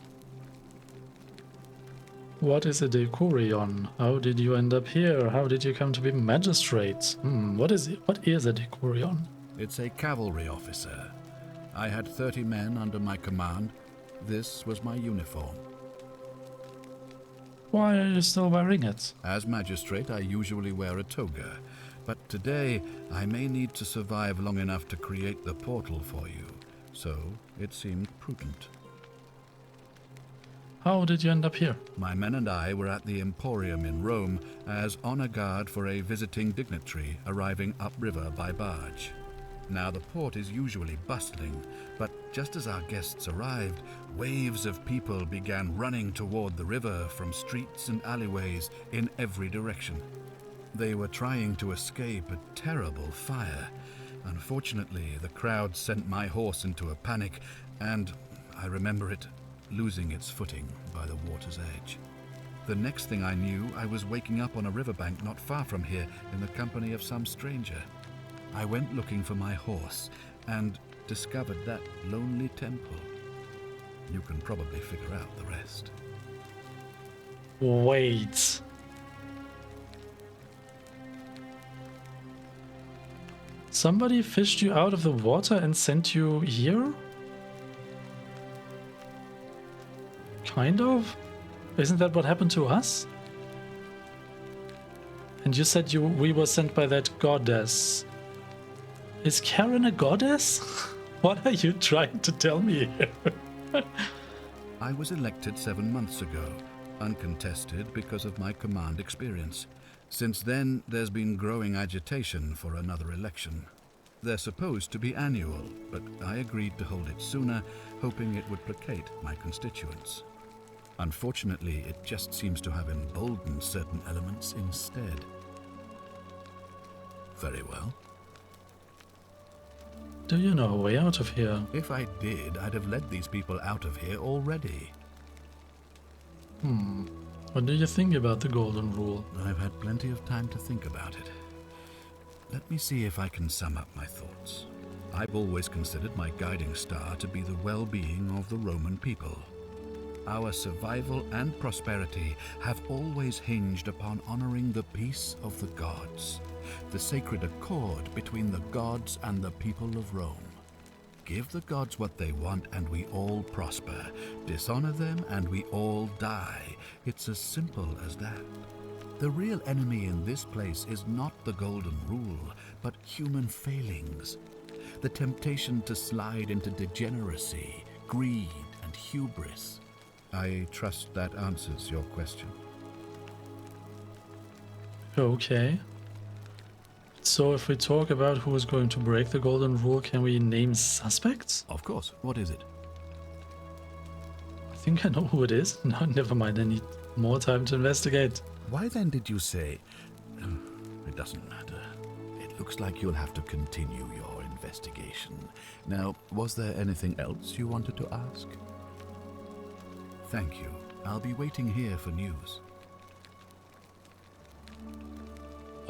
S1: What is a decurion? How did you end up here? How did you come to be magistrate? What is it? What is a decurion?
S9: It's a cavalry officer. I had 30 men under my command. This was my uniform.
S1: Why are you still wearing it?
S9: As magistrate, I usually wear a toga, but today I may need to survive long enough to create the portal for you, so it seemed prudent.
S1: How did you end up here?
S9: My men and I were at the Emporium in Rome as honor guard for a visiting dignitary arriving upriver by barge. Now the port is usually bustling, but just as our guests arrived, waves of people began running toward the river from streets and alleyways in every direction. They were trying to escape a terrible fire. Unfortunately, the crowd sent my horse into a panic, and I remember it losing its footing by the water's edge. The next thing I knew, I was waking up on a riverbank not far from here in the company of some stranger. I went looking for my horse and discovered that lonely temple. You can probably figure out the rest.
S1: Wait. Somebody fished you out of the water and sent you here? Kind of? Isn't that what happened to us? And you said we were sent by that goddess. Is Karen a goddess? What are you trying to tell me here?
S9: I was elected 7 months ago, uncontested because of my command experience. Since then, there's been growing agitation for another election. They're supposed to be annual, but I agreed to hold it sooner, hoping it would placate my constituents. Unfortunately, it just seems to have emboldened certain elements instead. Very well.
S1: Do you know a way out of here?
S9: If I did, I'd have led these people out of here already.
S1: What do you think about the Golden Rule?
S9: I've had plenty of time to think about it. Let me see if I can sum up my thoughts. I've always considered my guiding star to be the well-being of the Roman people. Our survival and prosperity have always hinged upon honoring the peace of the gods, the sacred accord between the gods and the people of Rome. Give the gods what they want and we all prosper. Dishonor them and we all die. It's as simple as that. The real enemy in this place is not the Golden Rule, but human failings. The temptation to slide into degeneracy, greed, and hubris. I trust that answers your question.
S1: Okay. So if we talk about who is going to break the Golden Rule, can we name suspects?
S9: Of course. What is it?
S1: I think I know who it is. No, never mind. I need more time to investigate.
S9: Why then did you say... It doesn't matter. It looks like you'll have to continue your investigation. Now, was there anything else you wanted to ask? Thank you. I'll be waiting here for news.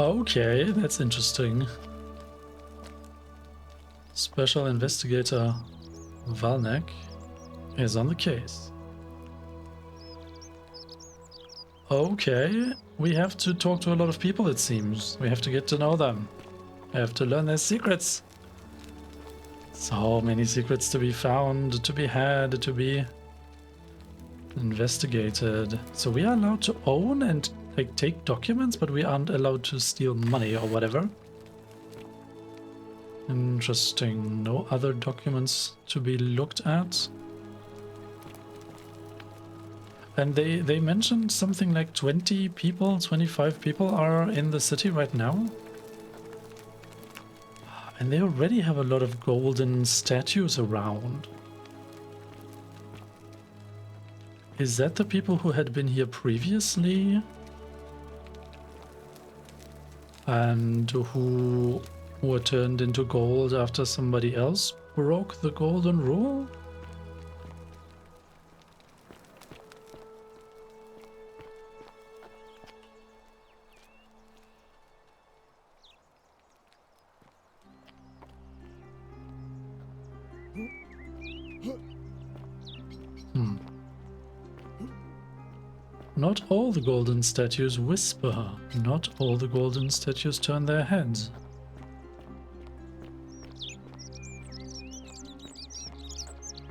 S1: Okay, that's interesting. Special Investigator Valnek is on the case. Okay, we have to talk to a lot of people, it seems. We have to get to know them. We have to learn their secrets. So many secrets to be found, to be had, to be investigated. So we are allowed to own and like take documents, but we aren't allowed to steal money or whatever. Interesting. No other documents to be looked at. And they mentioned something like 20 people, 25 people are in the city right now. And they already have a lot of golden statues around. Is that the people who had been here previously? And who were turned into gold after somebody else broke the golden rule? Not all the golden statues whisper. Not all the golden statues turn their heads.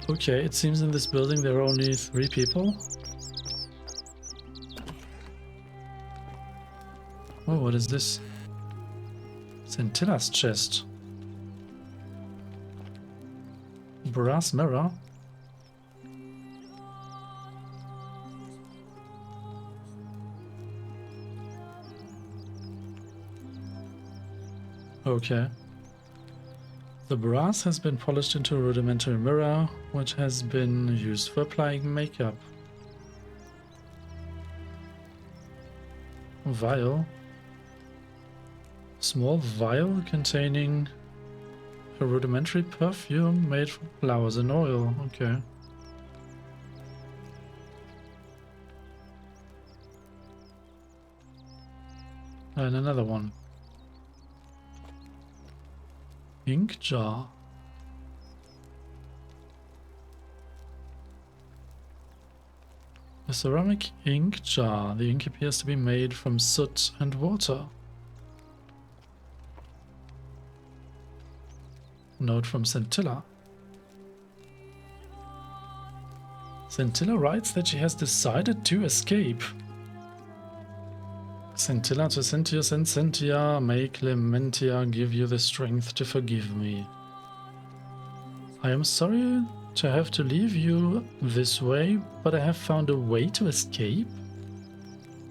S1: Okay, it seems in this building there are only 3 people. Oh, what is this? Sentilla's chest. Brass mirror. Okay. The brass has been polished into a rudimentary mirror, which has been used for applying makeup. Vial. Small vial containing a rudimentary perfume made from flowers and oil. Okay. And another one. Ink jar. A ceramic ink jar. The ink appears to be made from soot and water. Note from Sentilla. Sentilla writes that she has decided to escape. Sentilla to Sentius and Sentia, may Clementia give you the strength to forgive me. I am sorry to have to leave you this way, but I have found a way to escape,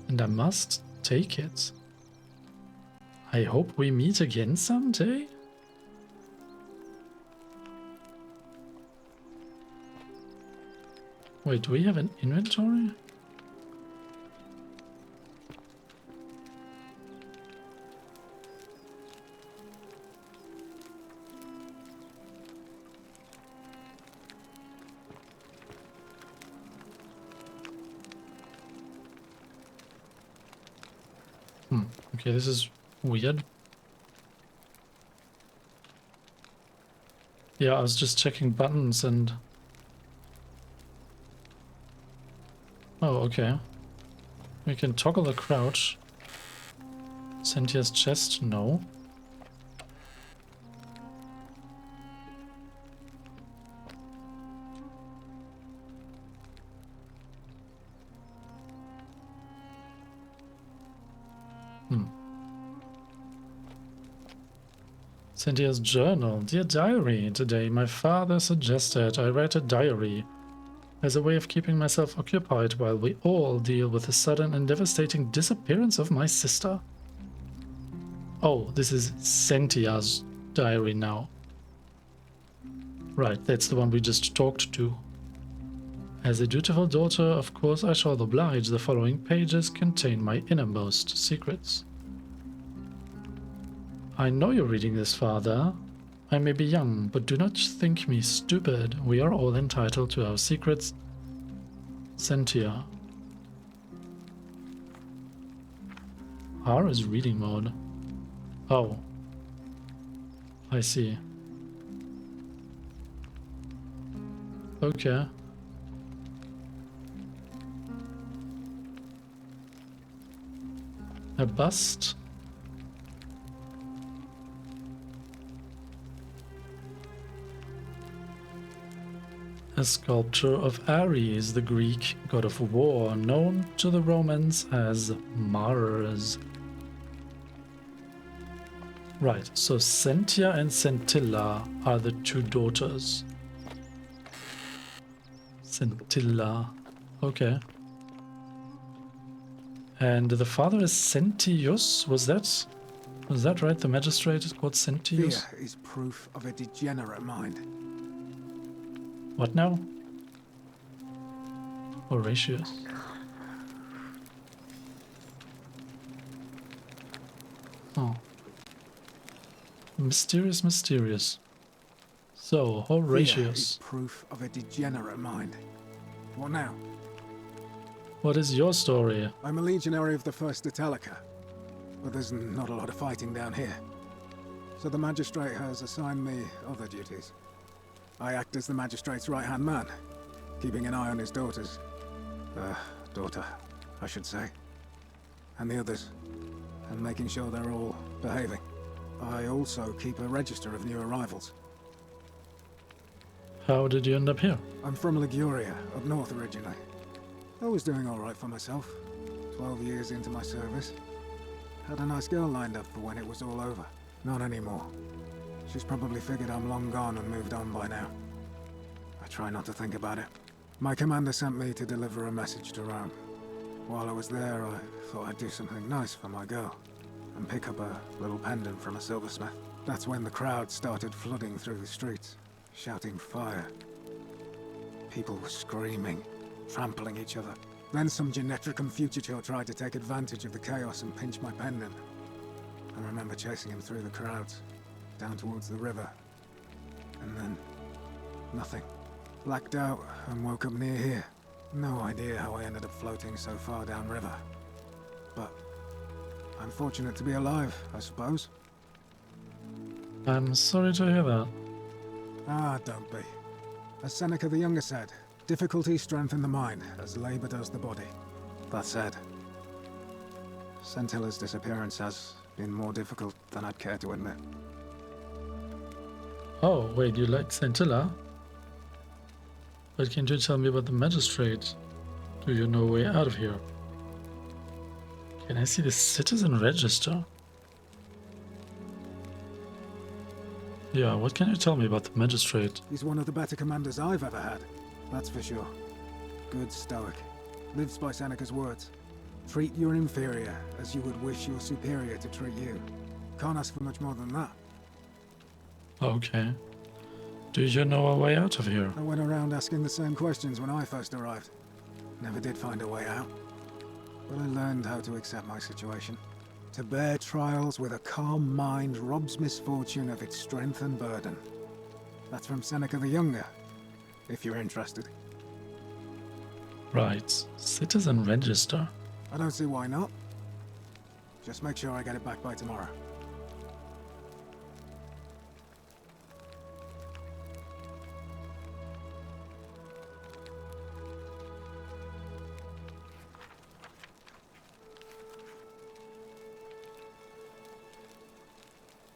S1: and I must take it. I hope we meet again someday. Wait, do we have an inventory? Okay, this is weird. Yeah, I was just checking buttons and... Oh, okay. We can toggle the crouch. Sentia's chest, no. Sentia's journal. Dear diary, today my father suggested I write a diary as a way of keeping myself occupied while we all deal with the sudden and devastating disappearance of my sister. Oh, this is Sentia's diary now. Right, that's the one we just talked to. As a dutiful daughter, of course I shall oblige. The following pages contain my innermost secrets. I know you're reading this, Father. I may be young, but do not think me stupid. We are all entitled to our secrets. Sentia. R is reading mode. Oh. I see. Okay. A bust. A sculpture of Ares, the Greek god of war, known to the Romans as Mars. Right, so Sentia and Sentilla are the two daughters. Sentilla, okay. And the father is Sentius, was that right? The magistrate is called Sentius?
S7: Fear is proof of a degenerate mind.
S1: What now? Horatius. Oh. Mysterious, mysterious. So,
S7: Fear
S1: Horatius.
S7: is proof of a degenerate mind. What now?
S1: What is your story?
S7: I'm a legionary of the 1st Italica, but there's not a lot of fighting down here. So the magistrate has assigned me other duties. I act as the magistrate's right-hand man, keeping an eye on his daughters. Daughter, I should say. And the others, and making sure they're all behaving. I also keep a register of new arrivals.
S1: How did you end up here?
S7: I'm from Liguria, up north originally. I was doing alright for myself. 12 years into my service. Had a nice girl lined up for when it was all over. Not anymore. She's probably figured I'm long gone and moved on by now. I try not to think about it. My commander sent me to deliver a message to Rome. While I was there, I thought I'd do something nice for my girl. And pick up a little pendant from a silversmith. That's when the crowd started flooding through the streets, shouting fire. People were screaming, trampling each other. Then some genetricum fugitor tried to take advantage of the chaos and pinch my pendant. I remember chasing him through the crowds, down towards the river. And then, nothing. Blacked out and woke up near here. No idea how I ended up floating so far downriver. But I'm fortunate to be alive, I suppose.
S1: I'm sorry to hear that.
S7: Ah, don't be. As Seneca the Younger said, difficulties strengthen the mind, as labor does the body. That said, Sentilla's disappearance has been more difficult than I'd care to admit.
S1: Oh, wait, you like Sentilla? But can you tell me about the magistrate? Do you know a way out of here? Can I see the citizen register? Yeah, what can you tell me about the magistrate?
S7: He's one of the better commanders I've ever had, that's for sure. Good stoic. Lives by Seneca's words. Treat your inferior as you would wish your superior to treat you. Can't ask for much more than that.
S1: Okay. Do you know a way out of here?
S7: I went around asking the same questions when I first arrived. Never did find a way out. But I learned how to accept my situation. To bear trials with a calm mind robs misfortune of its strength and burden. That's from Seneca the Younger, if you're interested.
S1: Right. Citizen register.
S7: I don't see why not. Just make sure I get it back by tomorrow.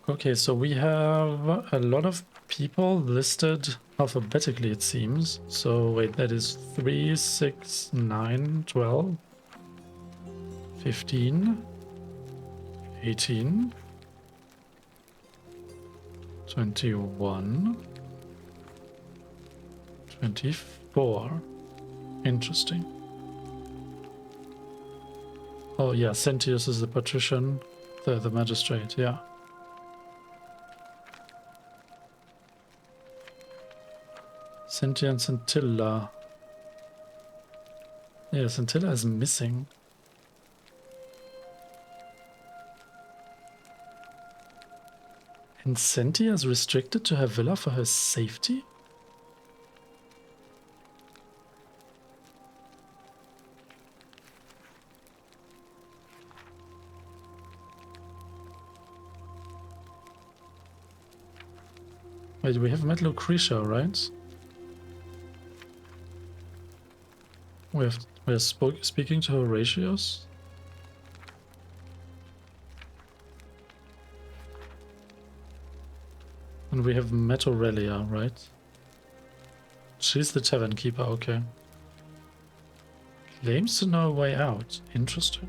S1: Okay, so we have a lot of people listed alphabetically, it seems. So wait, that is 3, 6, 9, 12, 15, 18, 21, 24. Interesting. Oh yeah, Sentius is the patrician, the magistrate, yeah. Sentia and Sentilla. Yeah, Sentilla is missing. And Sentia is restricted to her villa for her safety? Wait, we have met Lucretia, right? We're speaking to Horatius. And we have met Aurelia, right? She's the tavern keeper, okay. Claims to know a way out. Interesting.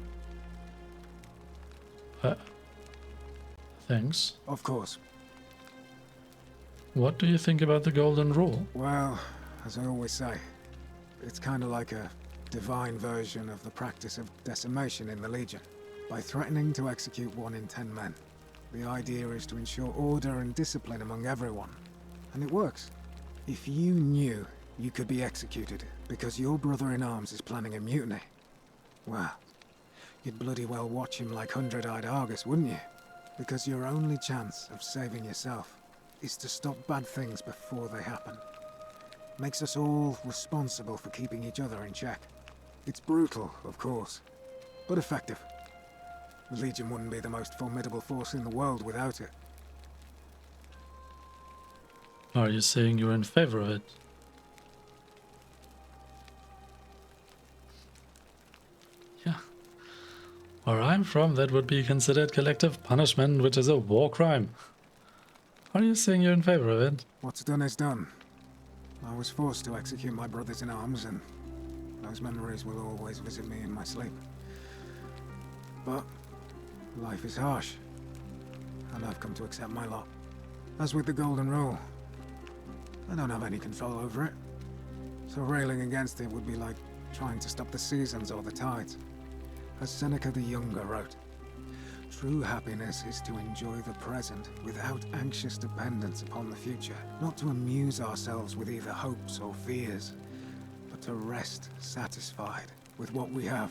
S1: Thanks.
S7: Of course.
S1: What do you think about the Golden Rule?
S7: Well, as I always say, it's kind of like a divine version of the practice of decimation in the Legion. By threatening to execute 1 in 10 men, the idea is to ensure order and discipline among everyone. And it works. If you knew you could be executed because your brother-in-arms is planning a mutiny, well, you'd bloody well watch him like 100-eyed Argus, wouldn't you? Because your only chance of saving yourself is to stop bad things before they happen. Makes us all responsible for keeping each other in check. It's brutal, of course, but effective. The Legion wouldn't be the most formidable force in the world without it.
S1: Are you saying you're in favor of it? Yeah. Where I'm from, that would be considered collective punishment, which is a war crime. Are you saying you're in favor of it?
S7: What's done is done. I was forced to execute my brothers-in-arms, and those memories will always visit me in my sleep. But life is harsh, and I've come to accept my lot. As with the Golden Rule, I don't have any control over it, so railing against it would be like trying to stop the seasons or the tides. As Seneca the Younger wrote, true happiness is to enjoy the present without anxious dependence upon the future, not to amuse ourselves with either hopes or fears, but to rest satisfied with what we have,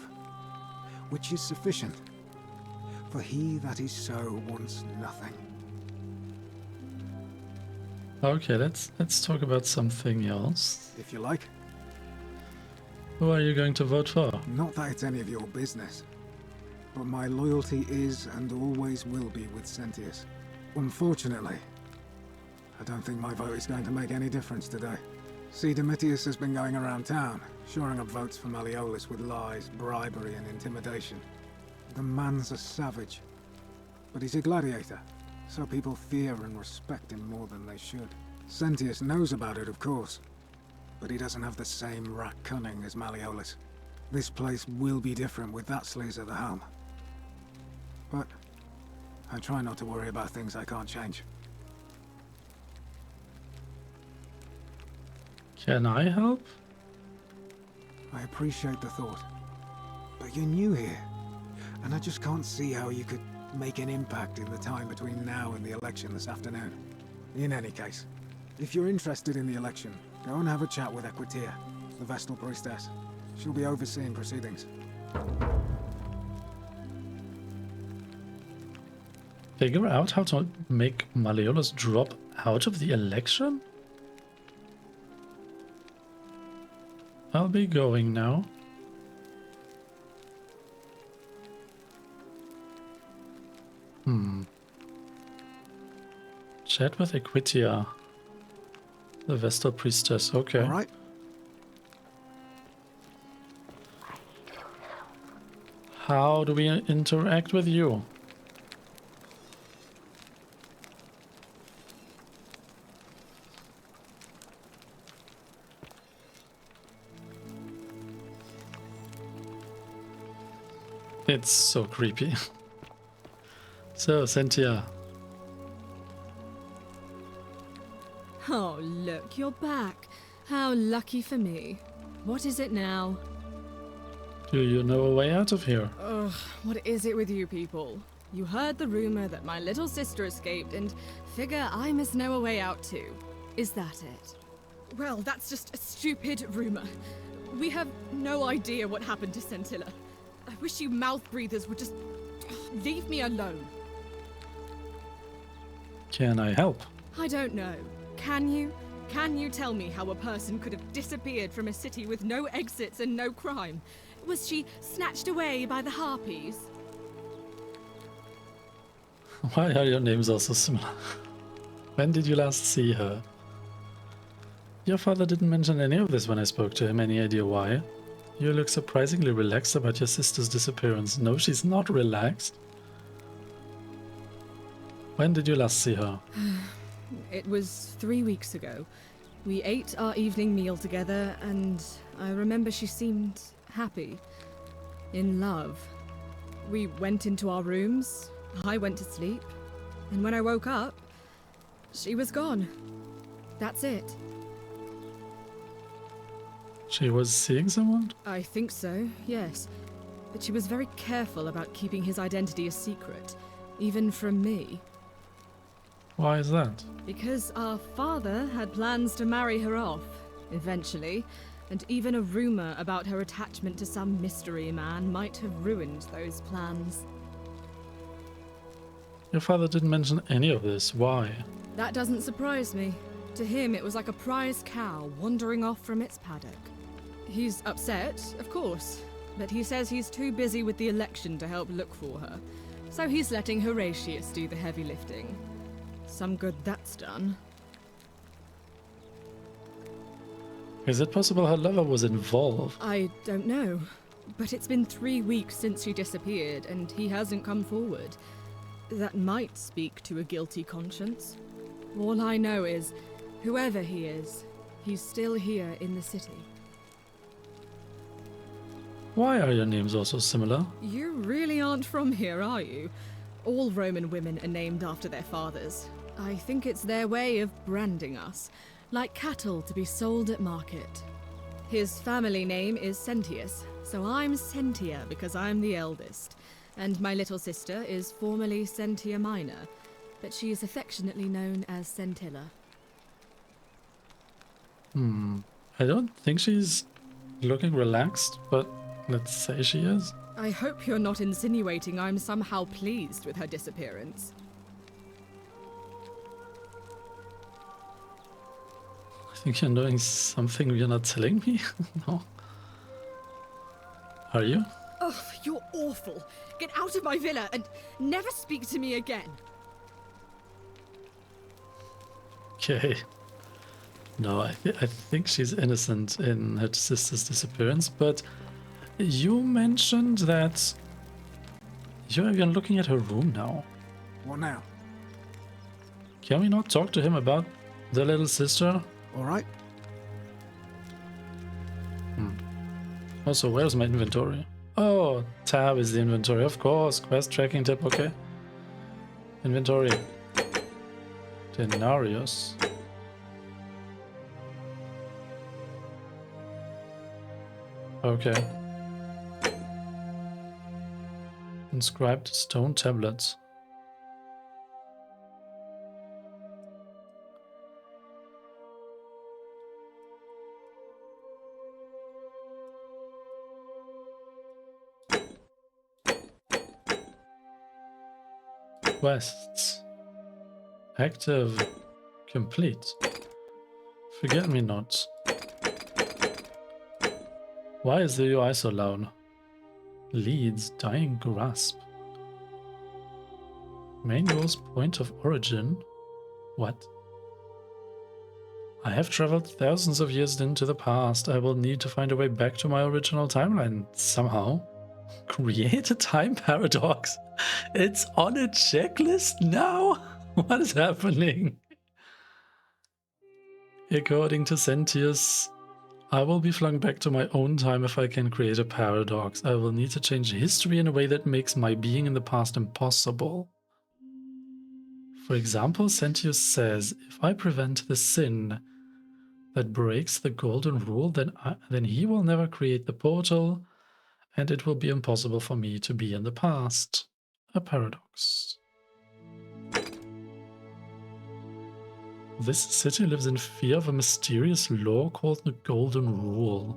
S7: which is sufficient. For he that is so wants nothing.
S1: Okay, let's talk about something else.
S7: If you like.
S1: Who are you going to vote for?
S7: Not that it's any of your business, but my loyalty is and always will be with Sentius. Unfortunately, I don't think my vote is going to make any difference today. See, Domitius has been going around town, shoring up votes for Malleolus with lies, bribery, and intimidation. The man's a savage, but he's a gladiator, so people fear and respect him more than they should. Sentius knows about it, of course, but he doesn't have the same rat cunning as Malleolus. This place will be different with that sleaze at the helm. But I try not to worry about things I can't change.
S1: Can I help?
S7: I appreciate the thought, but you're new here, and I just can't see how you could make an impact in the time between now and the election this afternoon. In any case, if you're interested in the election, go and have a chat with Equitia, the Vestal Priestess. She'll be overseeing proceedings.
S1: Figure out how to make Malleolus drop out of the election? I'll be going now. Chat with Equitia, the Vestal Priestess. Okay.
S7: All right.
S1: How do we interact with you? It's so creepy. So, Sentia.
S8: Oh, look, you're back. How lucky for me. What is it now?
S1: Do you know a way out of here?
S8: Ugh, what is it with you people? You heard the rumor that my little sister escaped and figure I must know a way out too. Is that it? Well, that's just a stupid rumor. We have no idea what happened to Scintilla. I wish you mouth breathers would just leave me alone.
S1: Can I help?
S8: I don't know. Can you? Can you tell me how a person could have disappeared from a city with no exits and no crime? Was she snatched away by the Harpies?
S1: Why are your names all so similar? When did you last see her? Your father didn't mention any of this when I spoke to him. Any idea why? You look surprisingly relaxed about your sister's disappearance. No, she's not relaxed. When did you last see her?
S8: It was 3 weeks ago. We ate our evening meal together, and I remember she seemed happy. In love. We went into our rooms, I went to sleep, and when I woke up, she was gone. That's it.
S1: She was seeing someone?
S8: I think so, yes. But she was very careful about keeping his identity a secret, even from me.
S1: Why is that?
S8: Because our father had plans to marry her off, eventually, and even a rumor about her attachment to some mystery man might have ruined those plans.
S1: Your father didn't mention any of this. Why?
S8: That doesn't surprise me. To him, it was like a prize cow wandering off from its paddock. He's upset, of course, but he says he's too busy with the election to help look for her, so he's letting Horatius do the heavy lifting. Some good that's done.
S1: Is it possible her lover was involved?
S8: I don't know, but it's been 3 weeks since she disappeared, and he hasn't come forward. That might speak to a guilty conscience. All I know is, whoever he is, he's still here in the city.
S1: Why are your names all so similar?
S8: You really aren't from here, are you? All Roman women are named after their fathers. I think it's their way of branding us, like cattle to be sold at market. His family name is Sentius, so I'm Sentia because I'm the eldest. And my little sister is formerly Sentia Minor, but she is affectionately known as Sentilla.
S1: I don't think she's looking relaxed, but let's say she is.
S8: I hope you're not insinuating I'm somehow pleased with her disappearance.
S1: I think you're doing something you're not telling me. No. Are you?
S8: Oh, you're awful. Get out of my villa and never speak to me again.
S1: Okay. No, I think she's innocent in her sister's disappearance, but you mentioned that you're even looking at her room now.
S7: What now?
S1: Can we not talk to him about the little sister?
S7: All right.
S1: Also, where's my inventory? Oh, tab is the inventory, of course. Quest tracking tab, okay. Inventory. Denarius. Okay. Inscribed stone tablets. Quests. Active. Complete. Forget-me-nots. Why is the UI so loud? Leads. Dying grasp. Main goals. Point of origin. What? I have traveled thousands of years into the past. I will need to find a way back to my original timeline somehow. Create a time paradox. It's on a checklist now? What is happening? According to Sentius, I will be flung back to my own time if I can create a paradox. I will need to change history in a way that makes my being in the past impossible. For example, Sentius says, if I prevent the sin that breaks the golden rule, then he will never create the portal, and it will be impossible for me to be in the past. A paradox. This city lives in fear of a mysterious law called the Golden Rule.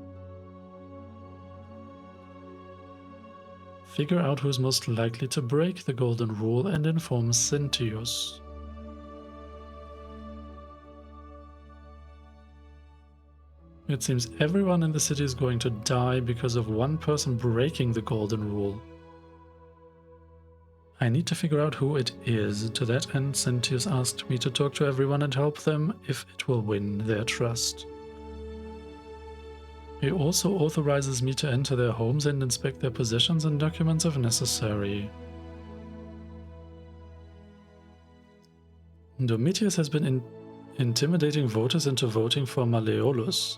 S1: Figure out who's most likely to break the Golden Rule and inform Sentius. It seems everyone in the city is going to die because of one person breaking the Golden Rule. I need to figure out who it is. To that end, Sentius asked me to talk to everyone and help them if it will win their trust. He also authorizes me to enter their homes and inspect their possessions and documents if necessary. Domitius has been intimidating voters into voting for Malleolus.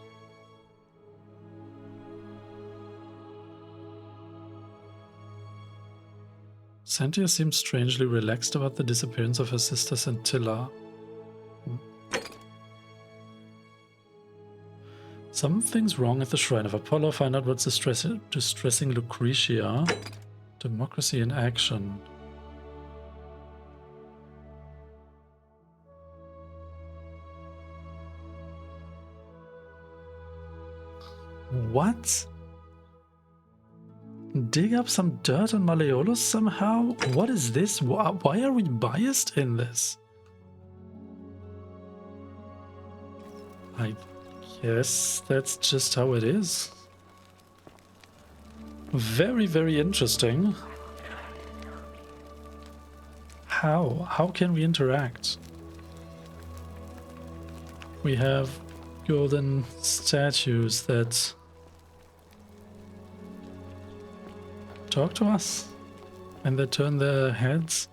S1: Sentius seems strangely relaxed about the disappearance of her sister Scintilla. Something's wrong at the Shrine of Apollo. Find out what's distressing Lucretia. Democracy in action. What? Dig up some dirt on Malleolus somehow? What is this? Why are we biased in this? I guess that's just how it is. Very, very interesting. How? How can we interact? We have golden statues that talk to us and they turn their heads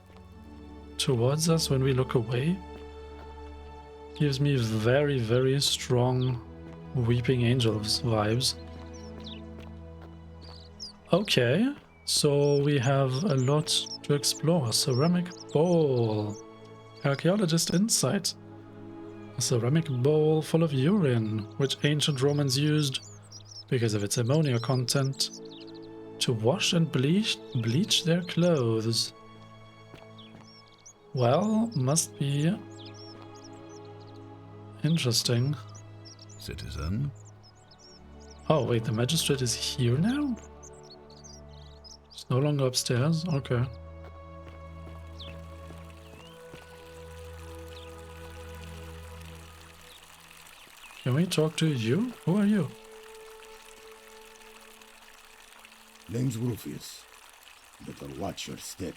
S1: towards us when we look away. Gives me very, very strong Weeping Angels vibes. Okay, so we have a lot to explore. Ceramic bowl. Archaeologist insight. A ceramic bowl full of urine, which ancient Romans used, because of its ammonia content, to wash and bleach their clothes. Well, must be interesting.
S9: Citizen?
S1: Oh wait, the magistrate is here now? It's no longer upstairs? Okay. Can we talk to you? Who are you?
S10: Name's Rufius, but I'll watch your step.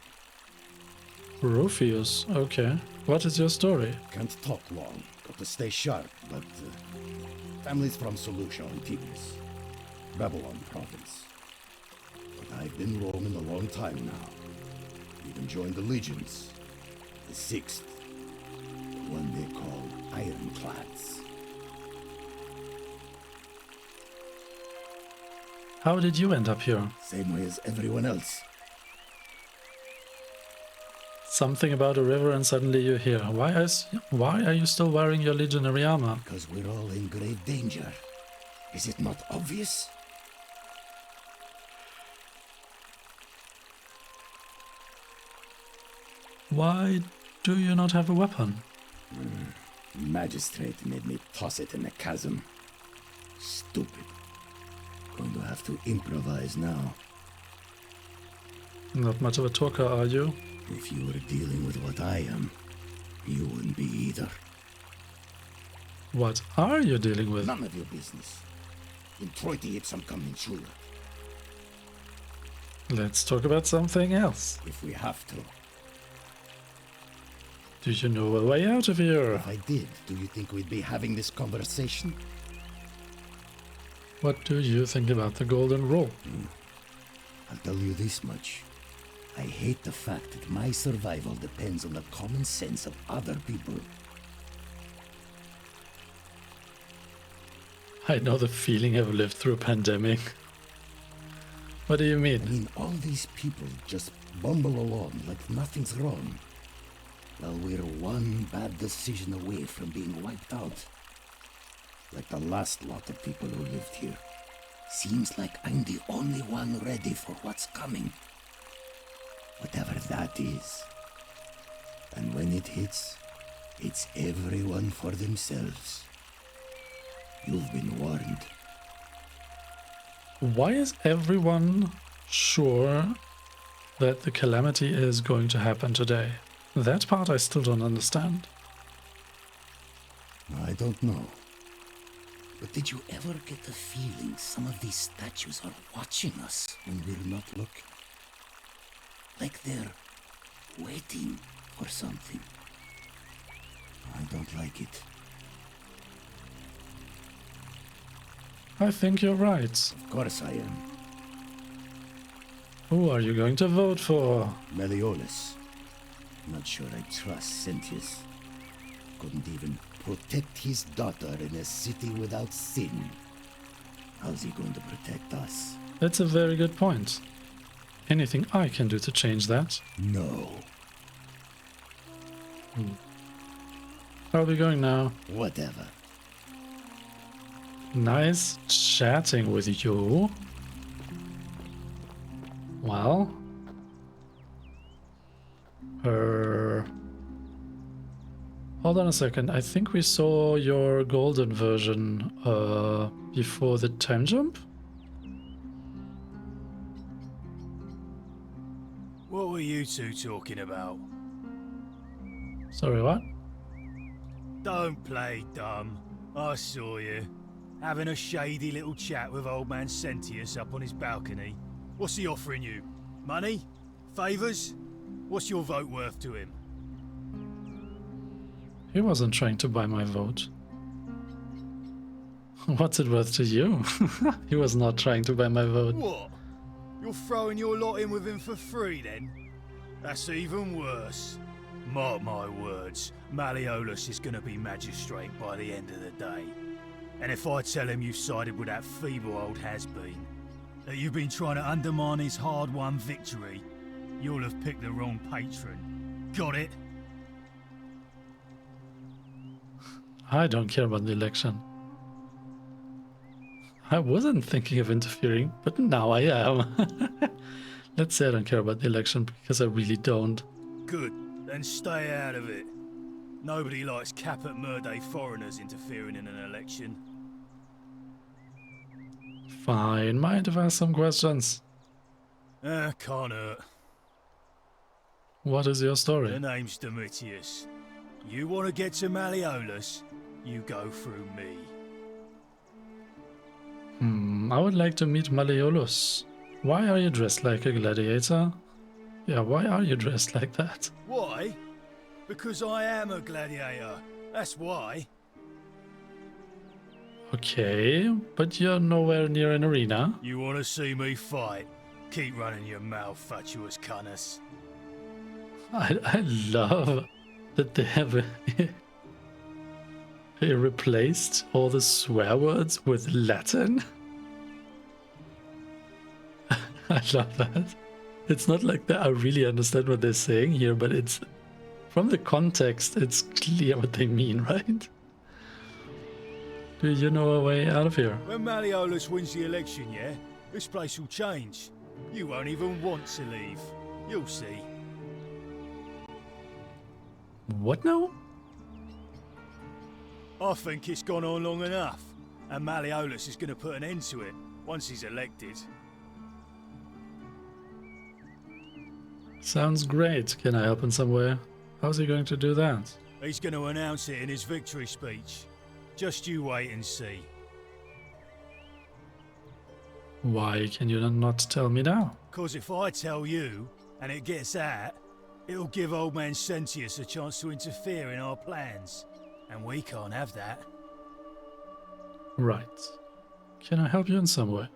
S1: Rufius, okay. What is your story?
S10: Can't talk long, got to stay sharp, but family's from Seleucia on Tigris, Babylon province. But I've been roaming a long time now. Even joined the legions, the 6th, the one they call Ironclads.
S1: How did you end up here?
S10: Same way as everyone else.
S1: Something about a river and suddenly you're here. Why are you still wearing your legionary armor?
S10: Because we're all in grave danger. Is it not obvious?
S1: Why do you not have a weapon?
S10: Magistrate made me toss it in the chasm. Stupid. Going to have to improvise now.
S1: Not much of a talker, are you?
S10: If you were dealing with what I am, you wouldn't be either.
S1: What are you dealing with?
S10: None of your business. Introiti ipsum commensura.
S1: Let's talk about something else.
S10: If we have to.
S1: Do you know a way out of here?
S10: If I did, do you think we'd be having this conversation?
S1: What do you think about the golden rule?
S10: I'll tell you this much. I hate the fact that my survival depends on the common sense of other people.
S1: I know the feeling I've lived through a pandemic. What do you mean?
S10: I mean, all these people just bumble along like nothing's wrong. Well, we're one bad decision away from being wiped out. Like the last lot of people who lived here. Seems like I'm the only one ready for what's coming. Whatever that is. And when it hits, it's everyone for themselves. You've been warned.
S1: Why is everyone sure that the calamity is going to happen today? That part I still don't understand.
S10: I don't know. But did you ever get the feeling some of these statues are watching us when we're not looking? Like they're waiting for something. I don't like it.
S1: I think you're right.
S10: Of course I am.
S1: Who are you going to vote for?
S10: Malleolus. Not sure I trust Sentius. Couldn't even protect his daughter in a city without sin. How's he going to protect us?
S1: That's a very good point. Anything I can do to change that?
S10: No.
S1: How are we going now?
S10: Whatever.
S1: Nice chatting with you. Well. Hold on a second. I think we saw your golden version before the time jump.
S11: What were you two talking about?
S1: Sorry, what?
S11: Don't play dumb. I saw you. Having a shady little chat with old man Sentius up on his balcony. What's he offering you? Money? Favours? What's your vote worth to him?
S1: He wasn't trying to buy my vote. What's it worth to you? He was not trying to buy my vote.
S11: What? You're throwing your lot in with him for free then? That's even worse. Mark my words, Malleolus is gonna be magistrate by the end of the day. And if I tell him you've sided with that feeble old has-been, that you've been trying to undermine his hard-won victory, you'll have picked the wrong patron. Got it?
S1: I don't care about the election. I wasn't thinking of interfering, but now I am. Let's say I don't care about the election, because I really don't.
S11: Good, then stay out of it. Nobody likes Caput Murday foreigners interfering in an election.
S1: Fine, mind if I ask some questions?
S11: Can't hurt.
S1: What is your story?
S11: The name's Domitius. You want to get to Malleolus, you go through me.
S1: I would like to meet Malleolus. Why are you dressed like a gladiator? Yeah, why are you dressed like that?
S11: Why? Because I am a gladiator. That's why.
S1: Okay, but you're nowhere near an arena.
S11: You want to see me fight? Keep running your mouth, fatuous cunners.
S1: I love that they have replaced all the swear words with Latin. I love that. It's not like that I really understand what they're saying here, but it's from the context, it's clear what they mean, right? Do you know a way out of here?
S11: When Malleolus wins the election, yeah, this place will change. You won't even want to leave. You'll see.
S1: What now?
S11: I think it's gone on long enough, and Malleolus is going to put an end to it once he's elected.
S1: Sounds great. Can I help in some way? How's he going to do that?
S11: He's going to announce it in his victory speech. Just you wait and see.
S1: Why can you not tell me now?
S11: 'Cause if I tell you, and it gets out, it'll give old man Sentius a chance to interfere in our plans. And we can't have that.
S1: Right. Can I help you in some way?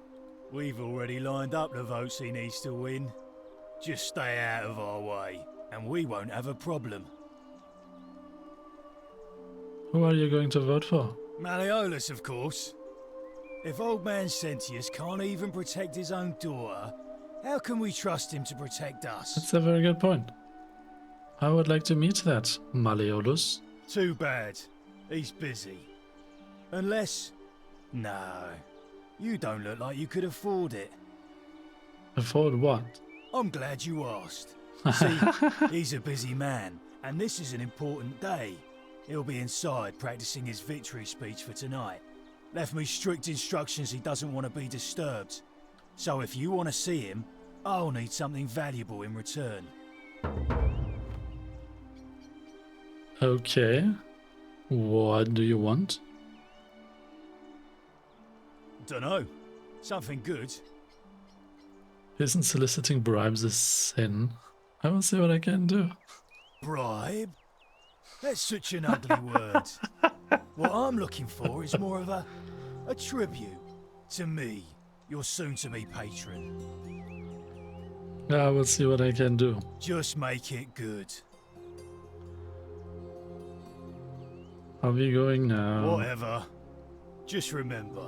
S11: We've already lined up the votes he needs to win. Just stay out of our way, and we won't have a problem.
S1: Who are you going to vote for?
S11: Malleolus, of course. If old man Sentius can't even protect his own daughter, how can we trust him to protect us?
S1: That's a very good point. I would like to meet that Malleolus.
S11: Too bad. He's busy. Unless... No. You don't look like you could afford it.
S1: Afford what?
S11: I'm glad you asked. See, he's a busy man, and this is an important day. He'll be inside practicing his victory speech for tonight. Left me strict instructions he doesn't want to be disturbed. So if you want to see him, I'll need something valuable in return.
S1: Okay. What do you want?
S11: Dunno. Something good.
S1: Isn't soliciting bribes a sin? I will see what I can do.
S11: Bribe? That's such an ugly word. What I'm looking for is more of a tribute. to me, your soon-to-be patron.
S1: I will see what I can do.
S11: Just make it good.
S1: Are we going now?
S11: Whatever. Just remember,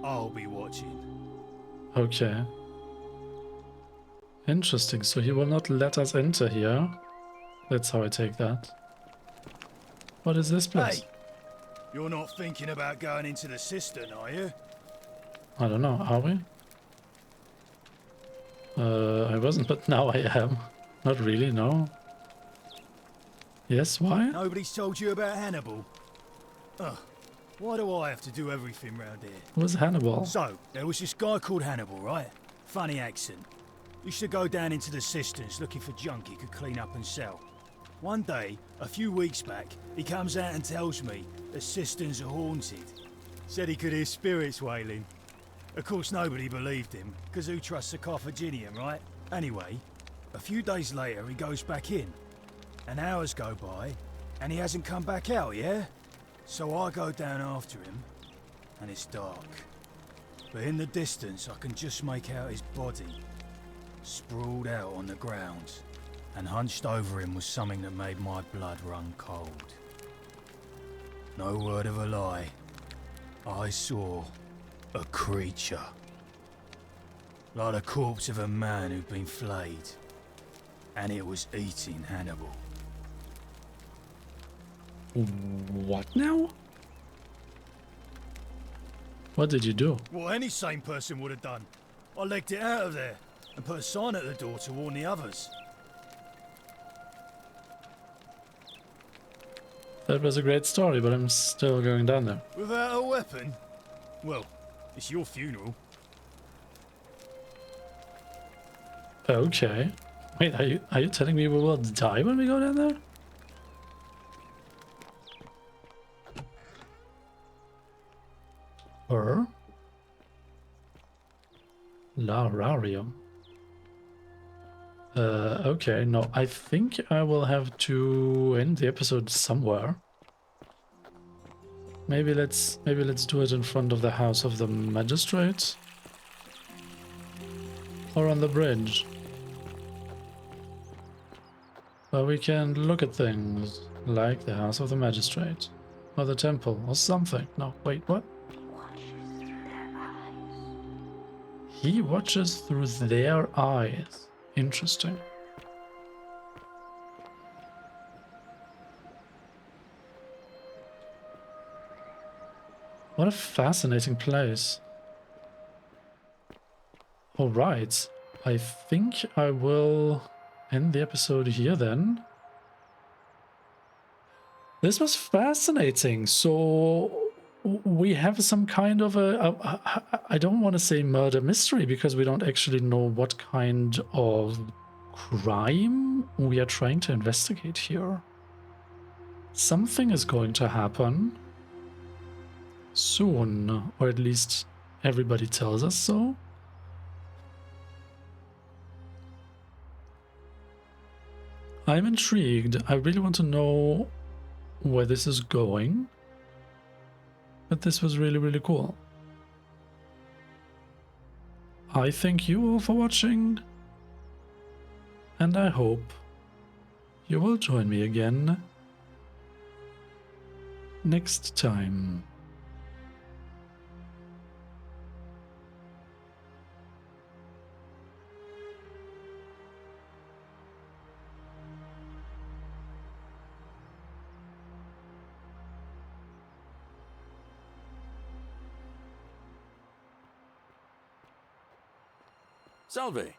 S11: I'll be watching.
S1: Okay. Interesting, so he will not let us enter here. That's how I take that. What is this place?
S11: Hey! You're not thinking about going into the cistern, are you?
S1: I don't know, are we? I wasn't, but now I am. Not really, no. Yes, why?
S11: Nobody's told you about Hannibal? Ugh. Why do I have to do everything round here?
S1: Who was Hannibal?
S11: So, there was this guy called Hannibal, right? Funny accent. Used to go down into the cisterns looking for junk he could clean up and sell. One day, a few weeks back, he comes out and tells me the cisterns are haunted. Said he could hear spirits wailing. Of course, nobody believed him, because who trusts a Carthaginian, right? Anyway, a few days later, he goes back in. And hours go by, and he hasn't come back out, yeah? So I go down after him, and it's dark. But in the distance, I can just make out his body, sprawled out on the ground. And hunched over him was something that made my blood run cold. No word of a lie. I saw a creature. Like the corpse of a man who'd been flayed. And it was eating Hannibal.
S1: What now? What did you do?
S11: What any sane person would have done. I legged it out of there and put a sign at the door to warn the others.
S1: That was a great story, but I'm still going down there.
S11: Without a weapon? Well, it's your funeral.
S1: Okay. Wait, are you telling me we will die when we go down there? Or Lararium. Okay, no, I think I will have to end the episode somewhere. Maybe let's do it in front of the house of the magistrate. Or on the bridge. Where we can look at things like the house of the magistrate. Or the temple, or something. No, wait, what? He watches through their eyes. Interesting. What a fascinating place. Alright, I think I will end the episode here then. This was fascinating. So we have some kind of I don't want to say murder mystery because we don't actually know what kind of crime we are trying to investigate here. Something is going to happen soon, or at least everybody tells us so. I'm intrigued. I really want to know where this is going. But this was really, really cool. I thank you all for watching. And I hope you will join me again next time.
S4: Salve.